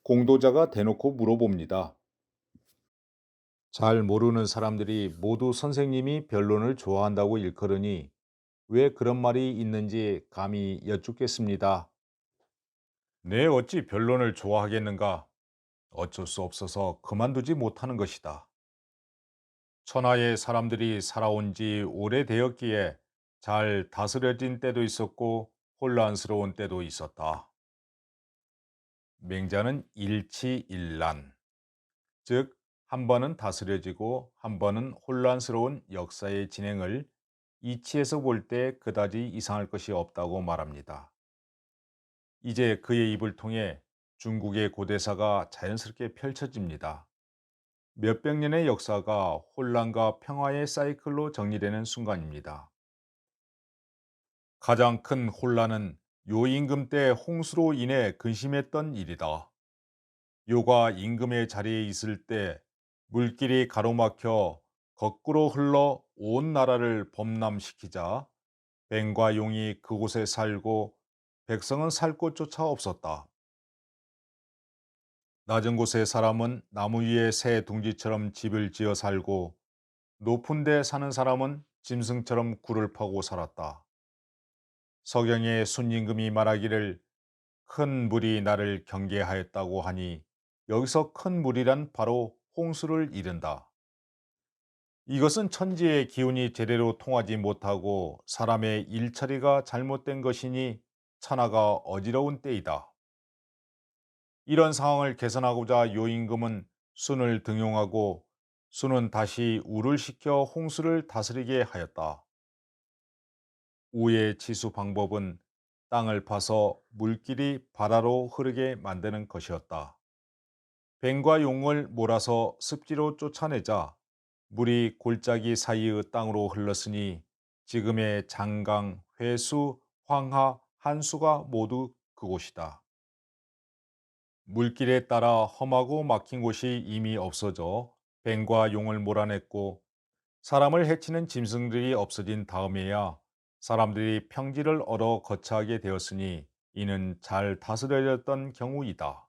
공도자가 대놓고 물어봅니다. 잘 모르는 사람들이 모두 선생님이 변론을 좋아한다고 일컬으니 왜 그런 말이 있는지 감히 여쭙겠습니다. 내 어찌 변론을 좋아하겠는가? 어쩔 수 없어서 그만두지 못하는 것이다. 천하의 사람들이 살아온 지 오래되었기에 잘 다스려진 때도 있었고 혼란스러운 때도 있었다. 맹자는 일치일난, 즉 한 번은 다스려지고 한 번은 혼란스러운 역사의 진행을 이치에서 볼 때 그다지 이상할 것이 없다고 말합니다. 이제 그의 입을 통해 중국의 고대사가 자연스럽게 펼쳐집니다. 몇백 년의 역사가 혼란과 평화의 사이클로 정리되는 순간입니다. 가장 큰 혼란은 요 임금 때 홍수로 인해 근심했던 일이다. 요가 임금의 자리에 있을 때 물길이 가로막혀 거꾸로 흘러 온 나라를 범람시키자 뱀과 용이 그곳에 살고 백성은 살 곳조차 없었다. 낮은 곳의 사람은 나무 위에 새 둥지처럼 집을 지어 살고 높은 데 사는 사람은 짐승처럼 굴을 파고 살았다. 서경의 순임금이 말하기를 큰 물이 나를 경계하였다고 하니 여기서 큰 물이란 바로 홍수를 이른다. 이것은 천지의 기운이 제대로 통하지 못하고 사람의 일처리가 잘못된 것이니 천하가 어지러운 때이다. 이런 상황을 개선하고자 요임금은 순을 등용하고 순은 다시 우를 시켜 홍수를 다스리게 하였다. 우의 치수 방법은 땅을 파서 물길이 바다로 흐르게 만드는 것이었다. 뱀과 용을 몰아서 습지로 쫓아내자 물이 골짜기 사이의 땅으로 흘렀으니 지금의 장강, 회수, 황하, 한수가 모두 그곳이다. 물길에 따라 험하고 막힌 곳이 이미 없어져 뱀과 용을 몰아냈고 사람을 해치는 짐승들이 없어진 다음에야 사람들이 평지를 얻어 거처하게 되었으니 이는 잘 다스려졌던 경우이다.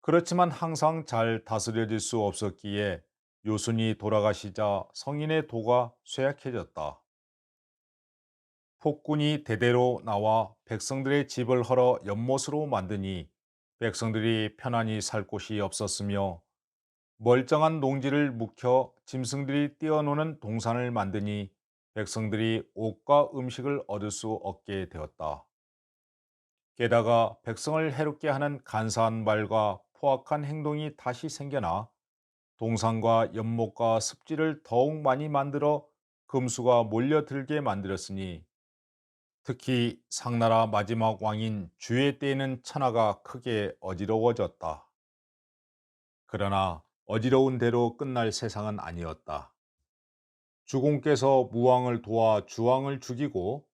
그렇지만 항상 잘 다스려질 수 없었기에 요순이 돌아가시자 성인의 도가 쇠약해졌다. 폭군이 대대로 나와 백성들의 집을 헐어 연못으로 만드니 백성들이 편안히 살 곳이 없었으며 멀쩡한 농지를 묵혀 짐승들이 뛰어노는 동산을 만드니 백성들이 옷과 음식을 얻을 수 없게 되었다. 게다가 백성을 해롭게 하는 간사한 말과 포악한 행동이 다시 생겨나 동산과 연못과 습지를 더욱 많이 만들어 금수가 몰려들게 만들었으니 특히 상나라 마지막 왕인 주의 때에는 천하가 크게 어지러워졌다. 그러나 어지러운 대로 끝날 세상은 아니었다. 주공께서 무왕을 도와 주왕을 죽이고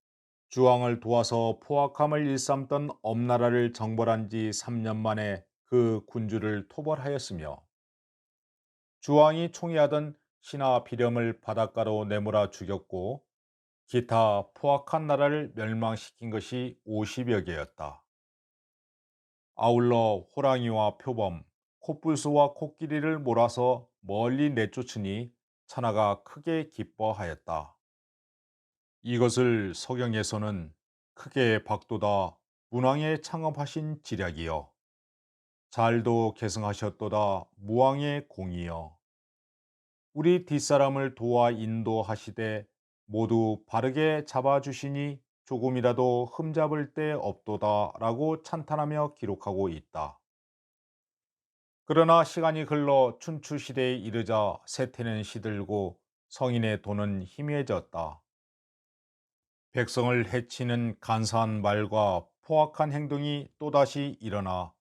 주왕을 도와서 포악함을 일삼던 엄나라를 정벌한 지 3년 만에 그 군주를 토벌하였으며 주왕이 총애하던 신하 비렴을 바닷가로 내몰아 죽였고 기타 포악한 나라를 멸망시킨 것이 50여 개였다. 아울러 호랑이와 표범, 코뿔소와 코끼리를 몰아서 멀리 내쫓으니 천하가 크게 기뻐하였다. 이것을 서경에서는 크게 박도다 문왕의 창업하신 지략이여 잘도 계승하셨도다 무왕의 공이여 우리 뒷사람을 도와 인도하시되 모두 바르게 잡아주시니 조금이라도 흠잡을 데 없도다라고 찬탄하며 기록하고 있다. 그러나 시간이 흘러 춘추 시대에 이르자 세태는 시들고 성인의 도는 희미해졌다. 백성을 해치는 간사한 말과 포악한 행동이 또다시 일어나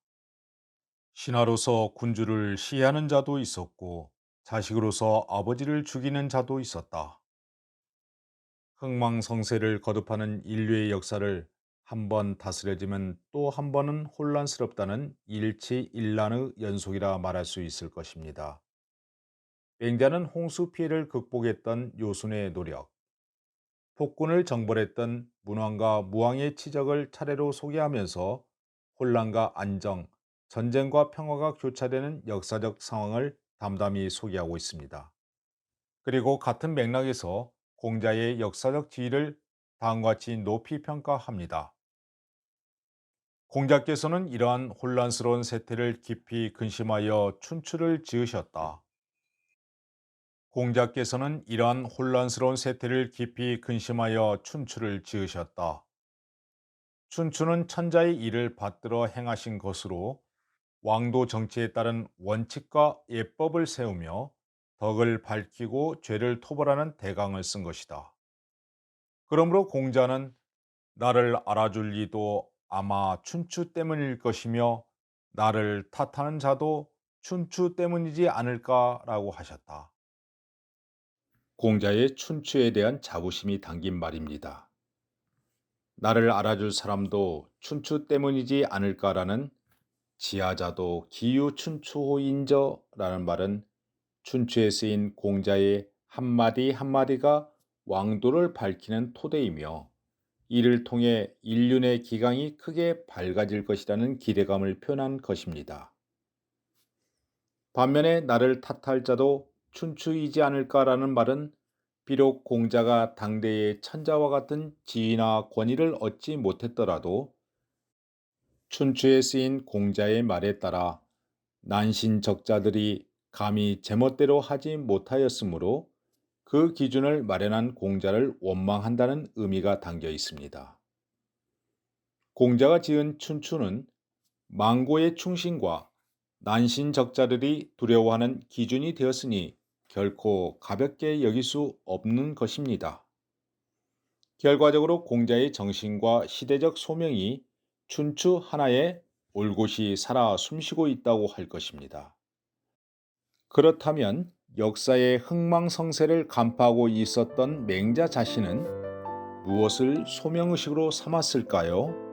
신하로서 군주를 시해하는 자도 있었고 자식으로서 아버지를 죽이는 자도 있었다. 흥망성쇠를 거듭하는 인류의 역사를 한 번 다스려지면 또 한 번은 혼란스럽다는 일치일난의 연속이라 말할 수 있을 것입니다. 맹자는 홍수 피해를 극복했던 요순의 노력, 폭군을 정벌했던 문왕과 무왕의 치적을 차례로 소개하면서 혼란과 안정, 전쟁과 평화가 교차되는 역사적 상황을 담담히 소개하고 있습니다. 그리고 같은 맥락에서 공자의 역사적 지위를 다음과 같이 높이 평가합니다. 공자께서는 이러한 혼란스러운 세태를 깊이 근심하여 춘추를 지으셨다. 공자께서는 이러한 혼란스러운 세태를 깊이 근심하여 춘추를 지으셨다. 춘추는 천자의 일을 받들어 행하신 것으로 왕도 정치에 따른 원칙과 예법을 세우며 덕을 밝히고 죄를 토벌하는 대강을 쓴 것이다. 그러므로 공자는 나를 알아줄 이도 아마 춘추 때문일 것이며 나를 탓하는 자도 춘추 때문이지 않을까라고 하셨다. 공자의 춘추에 대한 자부심이 담긴 말입니다. 나를 알아줄 사람도 춘추 때문이지 않을까라는 지하자도 기유 춘추호인저라는 말은 춘추에 쓰인 공자의 한마디 한마디가 왕도를 밝히는 토대이며 이를 통해 인륜의 기강이 크게 밝아질 것이라는 기대감을 표현한 것입니다. 반면에 나를 탓할 자도 춘추이지 않을까라는 말은 비록 공자가 당대의 천자와 같은 지위나 권위를 얻지 못했더라도 춘추에 쓰인 공자의 말에 따라 난신적자들이 감히 제멋대로 하지 못하였으므로 그 기준을 마련한 공자를 원망한다는 의미가 담겨 있습니다. 공자가 지은 춘추는 망고의 충신과 난신적자들이 두려워하는 기준이 되었으니 결코 가볍게 여길 수 없는 것입니다. 결과적으로 공자의 정신과 시대적 소명이 춘추 하나에 올곧이 살아 숨쉬고 있다고 할 것입니다. 그렇다면 역사의 흥망성쇠를 간파하고 있었던 맹자 자신은 무엇을 소명의식으로 삼았을까요?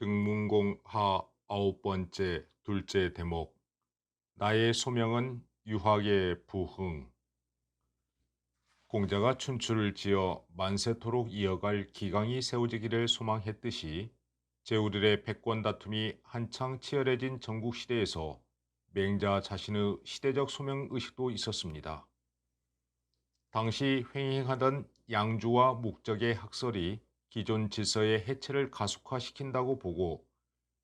등문공 하 아홉 번째 둘째 대목 나의 소명은 유학의 부흥 공자가 춘추를 지어 만세토록 이어갈 기강이 세워지기를 소망했듯이 제후들의 패권 다툼이 한창 치열해진 전국시대에서 맹자 자신의 시대적 소명의식도 있었습니다. 당시 횡행하던 양주와 목적의 학설이 기존 질서의 해체를 가속화시킨다고 보고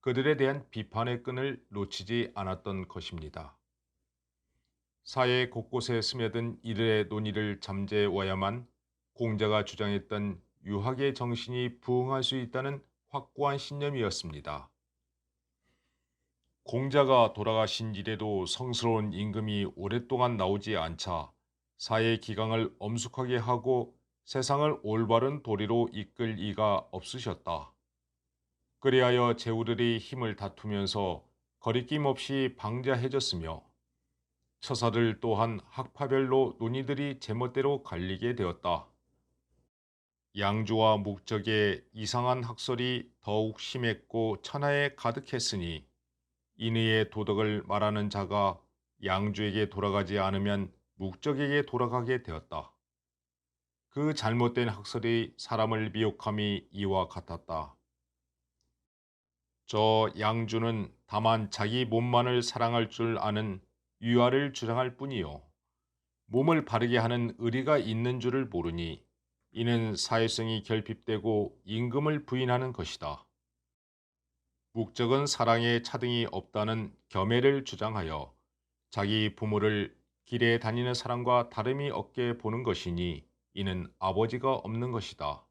그들에 대한 비판의 끈을 놓치지 않았던 것입니다. 사회 곳곳에 스며든 이들의 논의를 잠재워야만 공자가 주장했던 유학의 정신이 부흥할 수 있다는 확고한 신념이었습니다. 공자가 돌아가신 이래도 성스러운 임금이 오랫동안 나오지 않자 사회 기강을 엄숙하게 하고 세상을 올바른 도리로 이끌 이가 없으셨다. 그리하여 제후들이 힘을 다투면서 거리낌 없이 방자해졌으며 처사들 또한 학파별로 논의들이 제멋대로 갈리게 되었다. 양주와 묵적의 이상한 학설이 더욱 심했고 천하에 가득했으니 인의의 도덕을 말하는 자가 양주에게 돌아가지 않으면 묵적에게 돌아가게 되었다. 그 잘못된 학설이 사람을 미혹함이 이와 같았다. 저 양주는 다만 자기 몸만을 사랑할 줄 아는 유아를 주장할 뿐이요. 몸을 바르게 하는 의리가 있는 줄을 모르니 이는 사회성이 결핍되고 임금을 부인하는 것이다. 묵적은 사랑에 차등이 없다는 겸해를 주장하여 자기 부모를 길에 다니는 사람과 다름이 없게 보는 것이니 이는 아버지가 없는 것이다.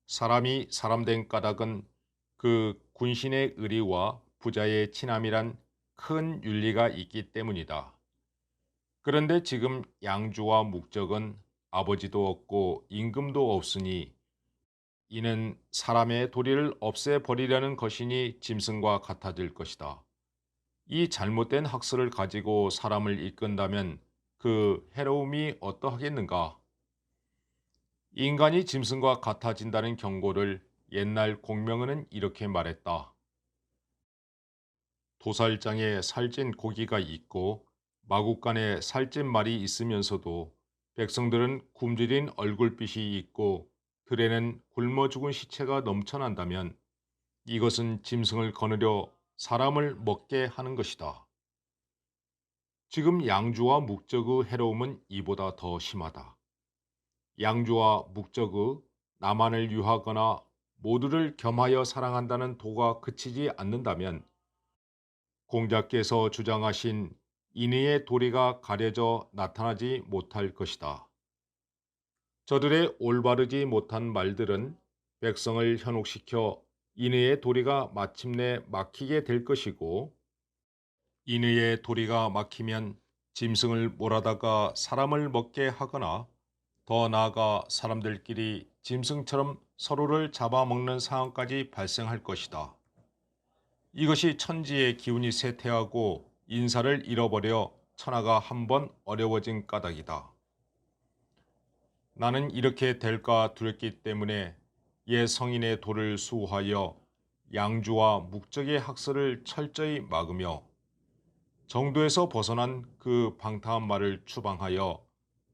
사람이 사람된 까닭은 그 군신의 의리와 부자의 친함이란 큰 윤리가 있기 때문이다. 그런데 지금 양주와 묵적은 아버지도 없고 임금도 없으니 이는 사람의 도리를 없애버리려는 것이니 짐승과 같아질 것이다. 이 잘못된 학설을 가지고 사람을 이끈다면 그 해로움이 어떠하겠는가? 인간이 짐승과 같아진다는 경고를 옛날 공명은은 이렇게 말했다. 도살장에 살찐 고기가 있고 마구간에 살찐 말이 있으면서도 백성들은 굶주린 얼굴빛이 있고 들에는 굶어 죽은 시체가 넘쳐난다면 이것은 짐승을 거느려 사람을 먹게 하는 것이다. 지금 양주와 묵적의 해로움은 이보다 더 심하다. 양주와 묵적의 나만을 유하거나 모두를 겸하여 사랑한다는 도가 그치지 않는다면 공자께서 주장하신 인의의 도리가 가려져 나타나지 못할 것이다. 저들의 올바르지 못한 말들은 백성을 현혹시켜 인의의 도리가 마침내 막히게 될 것이고 인의의 도리가 막히면 짐승을 몰아다가 사람을 먹게 하거나 더 나아가 사람들끼리 짐승처럼 서로를 잡아먹는 상황까지 발생할 것이다. 이것이 천지의 기운이 쇠퇴하고 인사를 잃어버려 천하가 한번 어려워진 까닭이다. 나는 이렇게 될까 두렵기 때문에 옛 성인의 도를 수호하여 양주와 묵적의 학설을 철저히 막으며 정도에서 벗어난 그 방탕한 말을 추방하여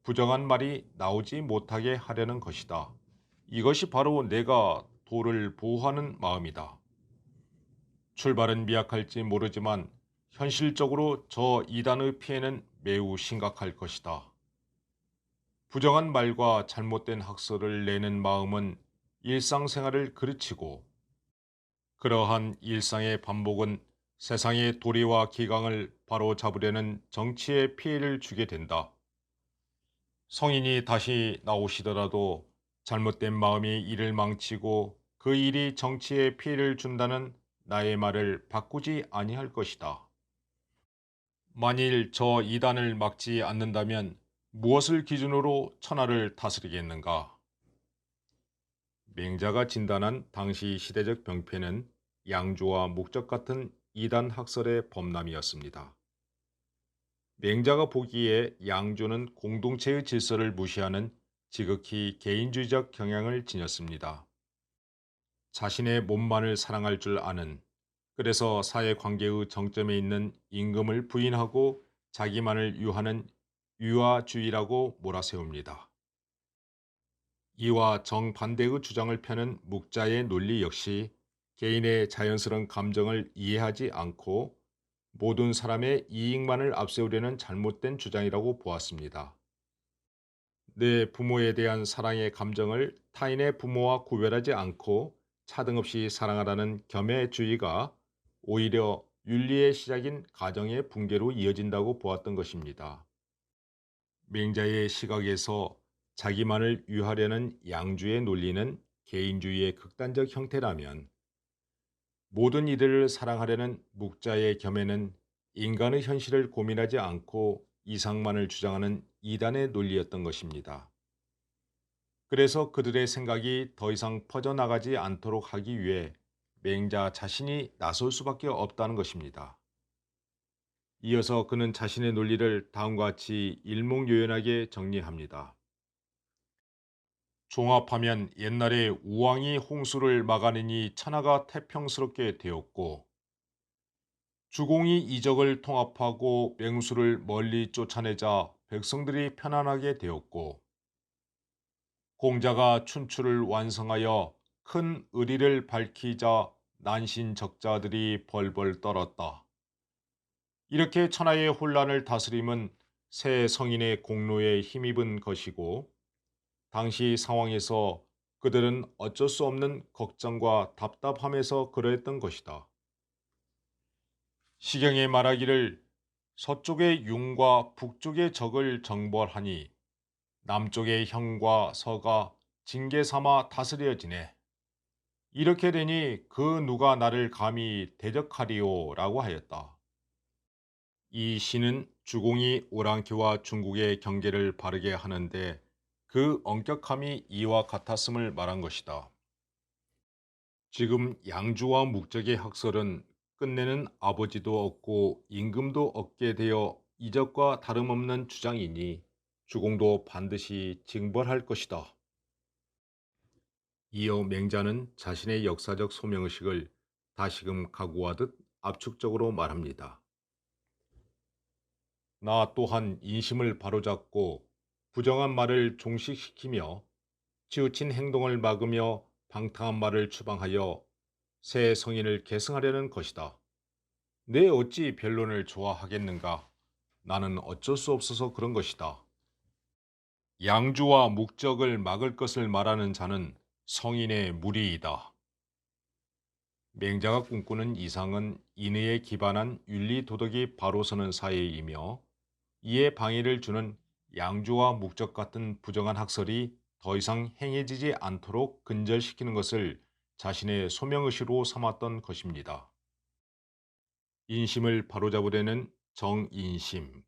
부정한 말이 나오지 못하게 하려는 것이다. 이것이 바로 내가 도를 보호하는 마음이다. 출발은 미약할지 모르지만 현실적으로 저 이단의 피해는 매우 심각할 것이다. 부정한 말과 잘못된 학설을 내는 마음은 일상생활을 그르치고 그러한 일상의 반복은 세상의 도리와 기강을 바로잡으려는 정치에 피해를 주게 된다. 성인이 다시 나오시더라도 잘못된 마음이 이를 망치고 그 일이 정치에 피해를 준다는 나의 말을 바꾸지 아니할 것이다. 만일 저 이단을 막지 않는다면 무엇을 기준으로 천하를 다스리겠는가? 맹자가 진단한 당시 시대적 병폐는 양주와 묵적 같은 이단 학설의 범람이었습니다. 맹자가 보기에 양주는 공동체의 질서를 무시하는 지극히 개인주의적 경향을 지녔습니다. 자신의 몸만을 사랑할 줄 아는, 그래서 사회관계의 정점에 있는 임금을 부인하고 자기만을 유하는 유아주의라고 몰아세웁니다. 이와 정반대의 주장을 펴는 묵자의 논리 역시 개인의 자연스러운 감정을 이해하지 않고 모든 사람의 이익만을 앞세우려는 잘못된 주장이라고 보았습니다. 내 부모에 대한 사랑의 감정을 타인의 부모와 구별하지 않고 차등없이 사랑하라는 겸해주의가 오히려 윤리의 시작인 가정의 붕괴로 이어진다고 보았던 것입니다. 맹자의 시각에서 자기만을 위하려는 양주의 논리는 개인주의의 극단적 형태라면, 모든 이들을 사랑하려는 묵자의 겸해는 인간의 현실을 고민하지 않고 이상만을 주장하는 이단의 논리였던 것입니다. 그래서 그들의 생각이 더 이상 퍼져나가지 않도록 하기 위해 맹자 자신이 나설 수밖에 없다는 것입니다. 이어서 그는 자신의 논리를 다음과 같이 일목요연하게 정리합니다. 종합하면 옛날에 우왕이 홍수를 막아내니 천하가 태평스럽게 되었고, 주공이 이적을 통합하고 맹수를 멀리 쫓아내자 백성들이 편안하게 되었고, 공자가 춘추를 완성하여 큰 의리를 밝히자 난신적자들이 벌벌 떨었다. 이렇게 천하의 혼란을 다스림은 새 성인의 공로에 힘입은 것이고, 당시 상황에서 그들은 어쩔 수 없는 걱정과 답답함에서 그러했던 것이다. 시경에 말하기를 서쪽의 융과 북쪽의 적을 정벌하니 남쪽의 형과 서가 징계 삼아 다스려지네. 이렇게 되니 그 누가 나를 감히 대적하리오라고 하였다. 이 시는 주공이 오랑캐와 중국의 경계를 바르게 하는데 그 엄격함이 이와 같았음을 말한 것이다. 지금 양주와 묵적의 학설은 끝내는 아버지도 얻고 임금도 얻게 되어 이적과 다름없는 주장이니 주공도 반드시 징벌할 것이다. 이어 맹자는 자신의 역사적 소명의식을 다시금 각오하듯 압축적으로 말합니다. 나 또한 인심을 바로잡고 부정한 말을 종식시키며 치우친 행동을 막으며 방탕한 말을 추방하여 새 성인을 계승하려는 것이다. 내 어찌 변론을 좋아하겠는가? 나는 어쩔 수 없어서 그런 것이다. 양주와 묵적을 막을 것을 말하는 자는 성인의 무리이다. 맹자가 꿈꾸는 이상은 인의에 기반한 윤리 도덕이 바로 서는 사회이며, 이에 방해를 주는 양주와 묵적 같은 부정한 학설이 더 이상 행해지지 않도록 근절시키는 것을 자신의 소명의식으로 삼았던 것입니다. 인심을 바로잡으려는 정인심,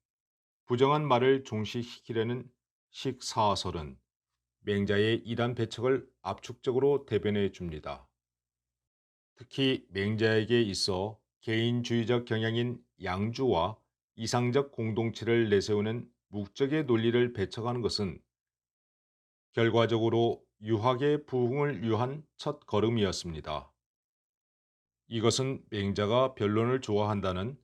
부정한 말을 종식시키려는 식사설은 맹자의 이단 배척을 압축적으로 대변해 줍니다. 특히 맹자에게 있어 개인주의적 경향인 양주와 이상적 공동체를 내세우는 묵적의 논리를 배척하는 것은 결과적으로 유학의 부흥을 위한 첫 걸음이었습니다. 이것은 맹자가 변론을 좋아한다는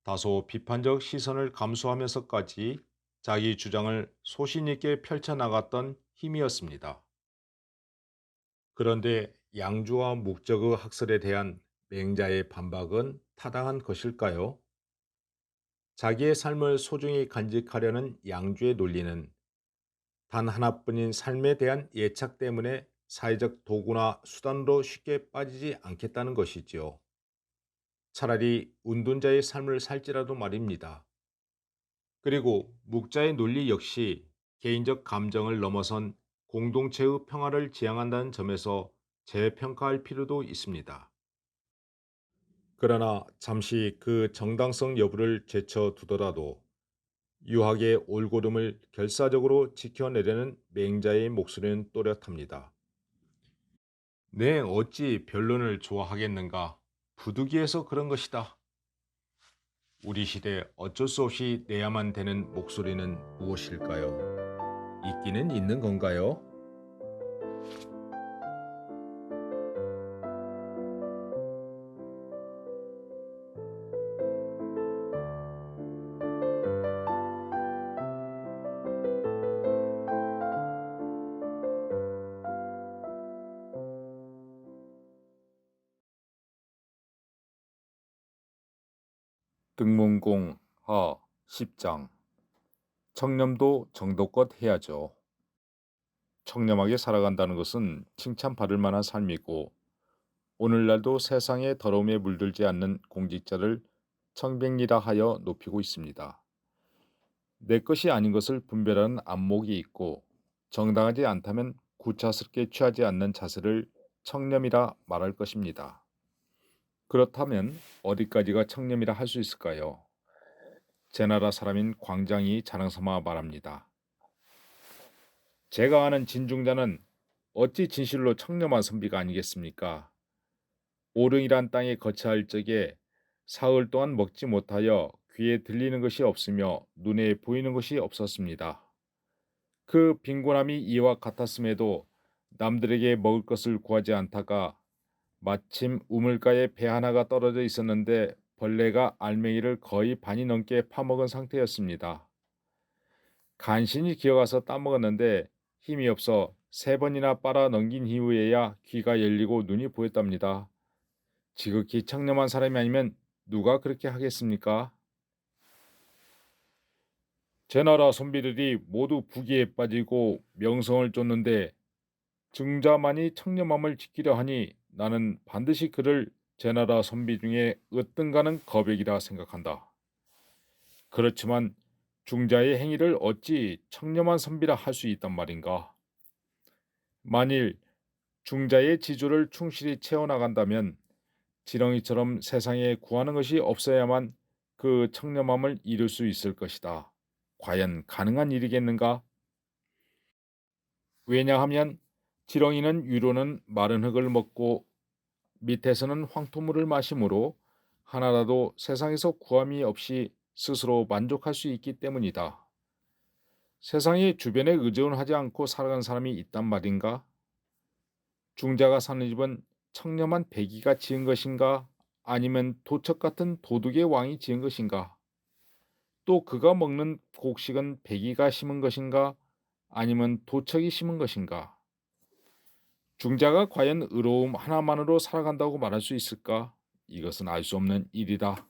다소 비판적 시선을 감수하면서까지 자기 주장을 소신 있게 펼쳐나갔던 힘이었습니다. 그런데 양주와 묵적의 학설에 대한 맹자의 반박은 타당한 것일까요? 자기의 삶을 소중히 간직하려는 양주의 논리는 단 하나뿐인 삶에 대한 예착 때문에 사회적 도구나 수단으로 쉽게 빠지지 않겠다는 것이지요. 차라리 운동자의 삶을 살지라도 말입니다. 그리고 묵자의 논리 역시 개인적 감정을 넘어선 공동체의 평화를 지향한다는 점에서 재평가할 필요도 있습니다. 그러나 잠시 그 정당성 여부를 제쳐두더라도 유학의 올고름을 결사적으로 지켜내려는 맹자의 목소리는 또렷합니다. 내 어찌 변론을 좋아하겠는가? 부득이해서 그런 것이다. 우리 시대 어쩔 수 없이 내야만 되는 목소리는 무엇일까요? 있기는 있는 건가요? 등문공 하 10장 청렴도 정도껏 해야죠. 청렴하게 살아간다는 것은 칭찬받을 만한 삶이고 오늘날도 세상의 더러움에 물들지 않는 공직자를 청백리라 하여 높이고 있습니다. 내 것이 아닌 것을 분별하는 안목이 있고 정당하지 않다면 구차스럽게 취하지 않는 자세를 청렴이라 말할 것입니다. 그렇다면 어디까지가 청렴이라 할 수 있을까요? 제 나라 사람인 광장이 자랑삼아 말합니다. 제가 아는 진중자는 어찌 진실로 청렴한 선비가 아니겠습니까? 오릉이란 땅에 거처할 적에 사흘 동안 먹지 못하여 귀에 들리는 것이 없으며 눈에 보이는 것이 없었습니다. 그 빈곤함이 이와 같았음에도 남들에게 먹을 것을 구하지 않다가 마침 우물가에 배 하나가 떨어져 있었는데 벌레가 알맹이를 거의 반이 넘게 파먹은 상태였습니다. 간신히 기어가서 따먹었는데 힘이 없어 3번이나 빨아 넘긴 이후에야 귀가 열리고 눈이 보였답니다. 지극히 청렴한 사람이 아니면 누가 그렇게 하겠습니까? 제 나라 선비들이 모두 부귀에 빠지고 명성을 쫓는데 증자만이 청렴함을 지키려 하니 나는 반드시 그를 제 나라 선비 중에 으뜸가는 거백이라 생각한다. 그렇지만 중자의 행위를 어찌 청렴한 선비라 할 수 있단 말인가? 만일 중자의 지조를 충실히 채워나간다면 지렁이처럼 세상에 구하는 것이 없어야만 그 청렴함을 이룰 수 있을 것이다. 과연 가능한 일이겠는가? 왜냐하면 지렁이는 위로는 마른 흙을 먹고 밑에서는 황토물을 마시므로 하나라도 세상에서 구함이 없이 스스로 만족할 수 있기 때문이다. 세상에 주변에 의존하지 않고 살아가는 사람이 있단 말인가? 중자가 사는 집은 청렴한 배기가 지은 것인가? 아니면 도척 같은 도둑의 왕이 지은 것인가? 또 그가 먹는 곡식은 배기가 심은 것인가? 아니면 도척이 심은 것인가? 중자가 과연 의로움 하나만으로 살아간다고 말할 수 있을까? 이것은 알 수 없는 일이다.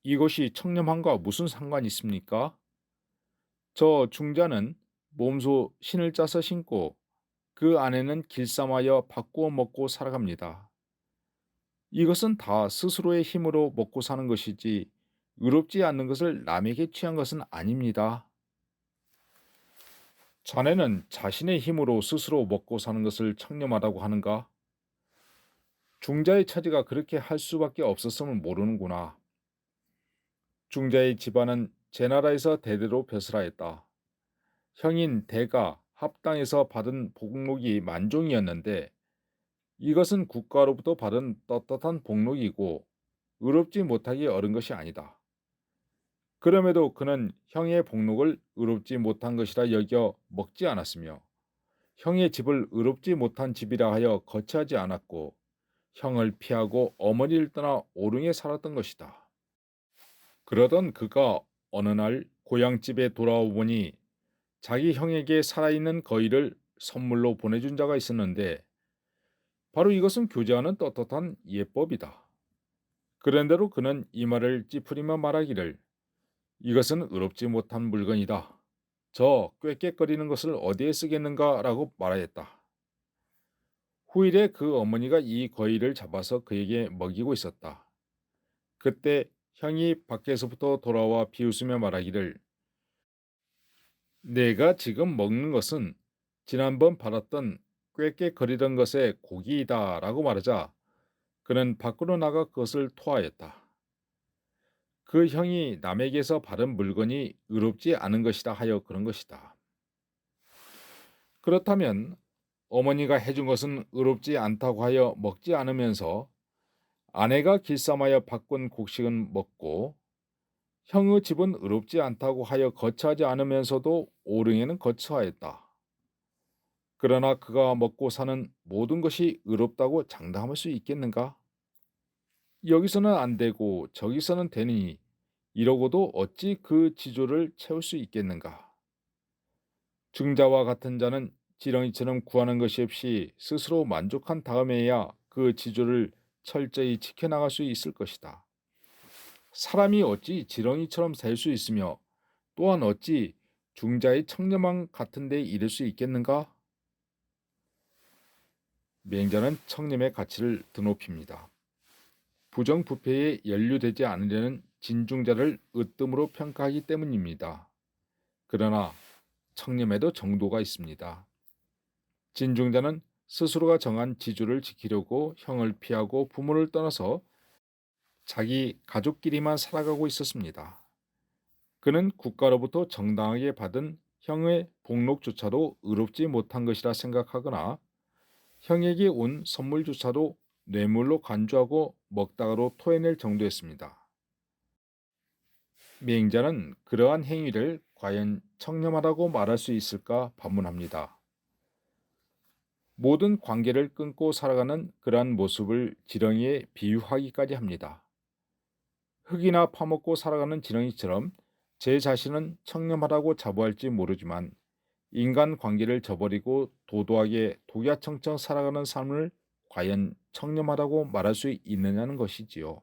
이것이 청렴함과 무슨 상관이 있습니까? 저 중자는 몸소 신을 짜서 신고 그 안에는 길쌈하여 바꾸어 먹고 살아갑니다. 이것은 다 스스로의 힘으로 먹고 사는 것이지 의롭지 않는 것을 남에게 취한 것은 아닙니다. 자네는 자신의 힘으로 스스로 먹고 사는 것을 청렴하다고 하는가? 중자의 처지가 그렇게 할 수밖에 없었음을 모르는구나. 중자의 집안은 제 나라에서 대대로 벼슬하였다. 형인 대가 합당에서 받은 복록이 만종이었는데 이것은 국가로부터 받은 떳떳한 복록이고 의롭지 못하기 어른 것이 아니다. 그럼에도 그는 형의 복록을 의롭지 못한 것이라 여겨 먹지 않았으며 형의 집을 의롭지 못한 집이라 하여 거처하지 않았고 형을 피하고 어머니를 떠나 오릉에 살았던 것이다. 그러던 그가 어느 날 고향집에 돌아오보니 자기 형에게 살아있는 거위를 선물로 보내준 자가 있었는데 바로 이것은 교제하는 떳떳한 예법이다. 그런대로 그는 이 말을 찌푸리며 말하기를 이것은 의롭지 못한 물건이다. 저 꾀꾀거리는 것을 어디에 쓰겠는가라고 말하였다. 후일에 그 어머니가 이 거위를 잡아서 그에게 먹이고 있었다. 그때 형이 밖에서부터 돌아와 비웃으며 말하기를 내가 지금 먹는 것은 지난번 팔았던 꾀꾀거리던 것의 고기이다라고 말하자 그는 밖으로 나가 그것을 토하였다. 그 형이 남에게서 받은 물건이 의롭지 않은 것이다 하여 그런 것이다. 그렇다면 어머니가 해준 것은 의롭지 않다고 하여 먹지 않으면서 아내가 길쌈하여 바꾼 곡식은 먹고 형의 집은 의롭지 않다고 하여 거처하지 않으면서도 오릉에는 거처하였다. 그러나 그가 먹고 사는 모든 것이 의롭다고 장담할 수 있겠는가? 여기서는 안 되고 저기서는 되니 이러고도 어찌 그 지조를 채울 수 있겠는가? 증자와 같은 자는 지렁이처럼 구하는 것이 없이 스스로 만족한 다음에야 그 지조를 철저히 지켜나갈 수 있을 것이다. 사람이 어찌 지렁이처럼 살 수 있으며 또한 어찌 중자의 청렴함 같은데 이를 수 있겠는가? 맹자는 청렴의 가치를 드높입니다. 부정부패에 연루되지 않으려는 진중자를 으뜸으로 평가하기 때문입니다. 그러나 청렴에도 정도가 있습니다. 진중자는 스스로가 정한 지주를 지키려고 형을 피하고 부모를 떠나서 자기 가족끼리만 살아가고 있었습니다. 그는 국가로부터 정당하게 받은 형의 복록조차도 의롭지 못한 것이라 생각하거나 형에게 온 선물조차도 뇌물로 간주하고 먹다가로 토해낼 정도였습니다. 맹자는 그러한 행위를 과연 청렴하다고 말할 수 있을까 반문합니다. 모든 관계를 끊고 살아가는 그러한 모습을 지렁이에 비유하기까지 합니다. 흙이나 파먹고 살아가는 지렁이처럼 제 자신은 청렴하다고 자부할지 모르지만 인간 관계를 저버리고 도도하게 독야청청 살아가는 삶을 과연 청렴하다고 말할 수 있느냐는 것이지요.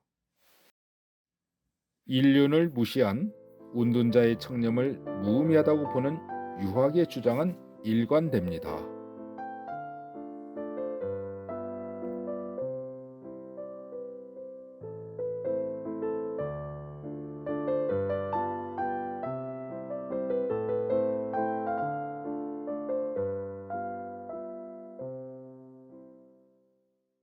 인륜을 무시한 운둔자의 청렴을 무의미하다고 보는 유학의 주장은 일관됩니다.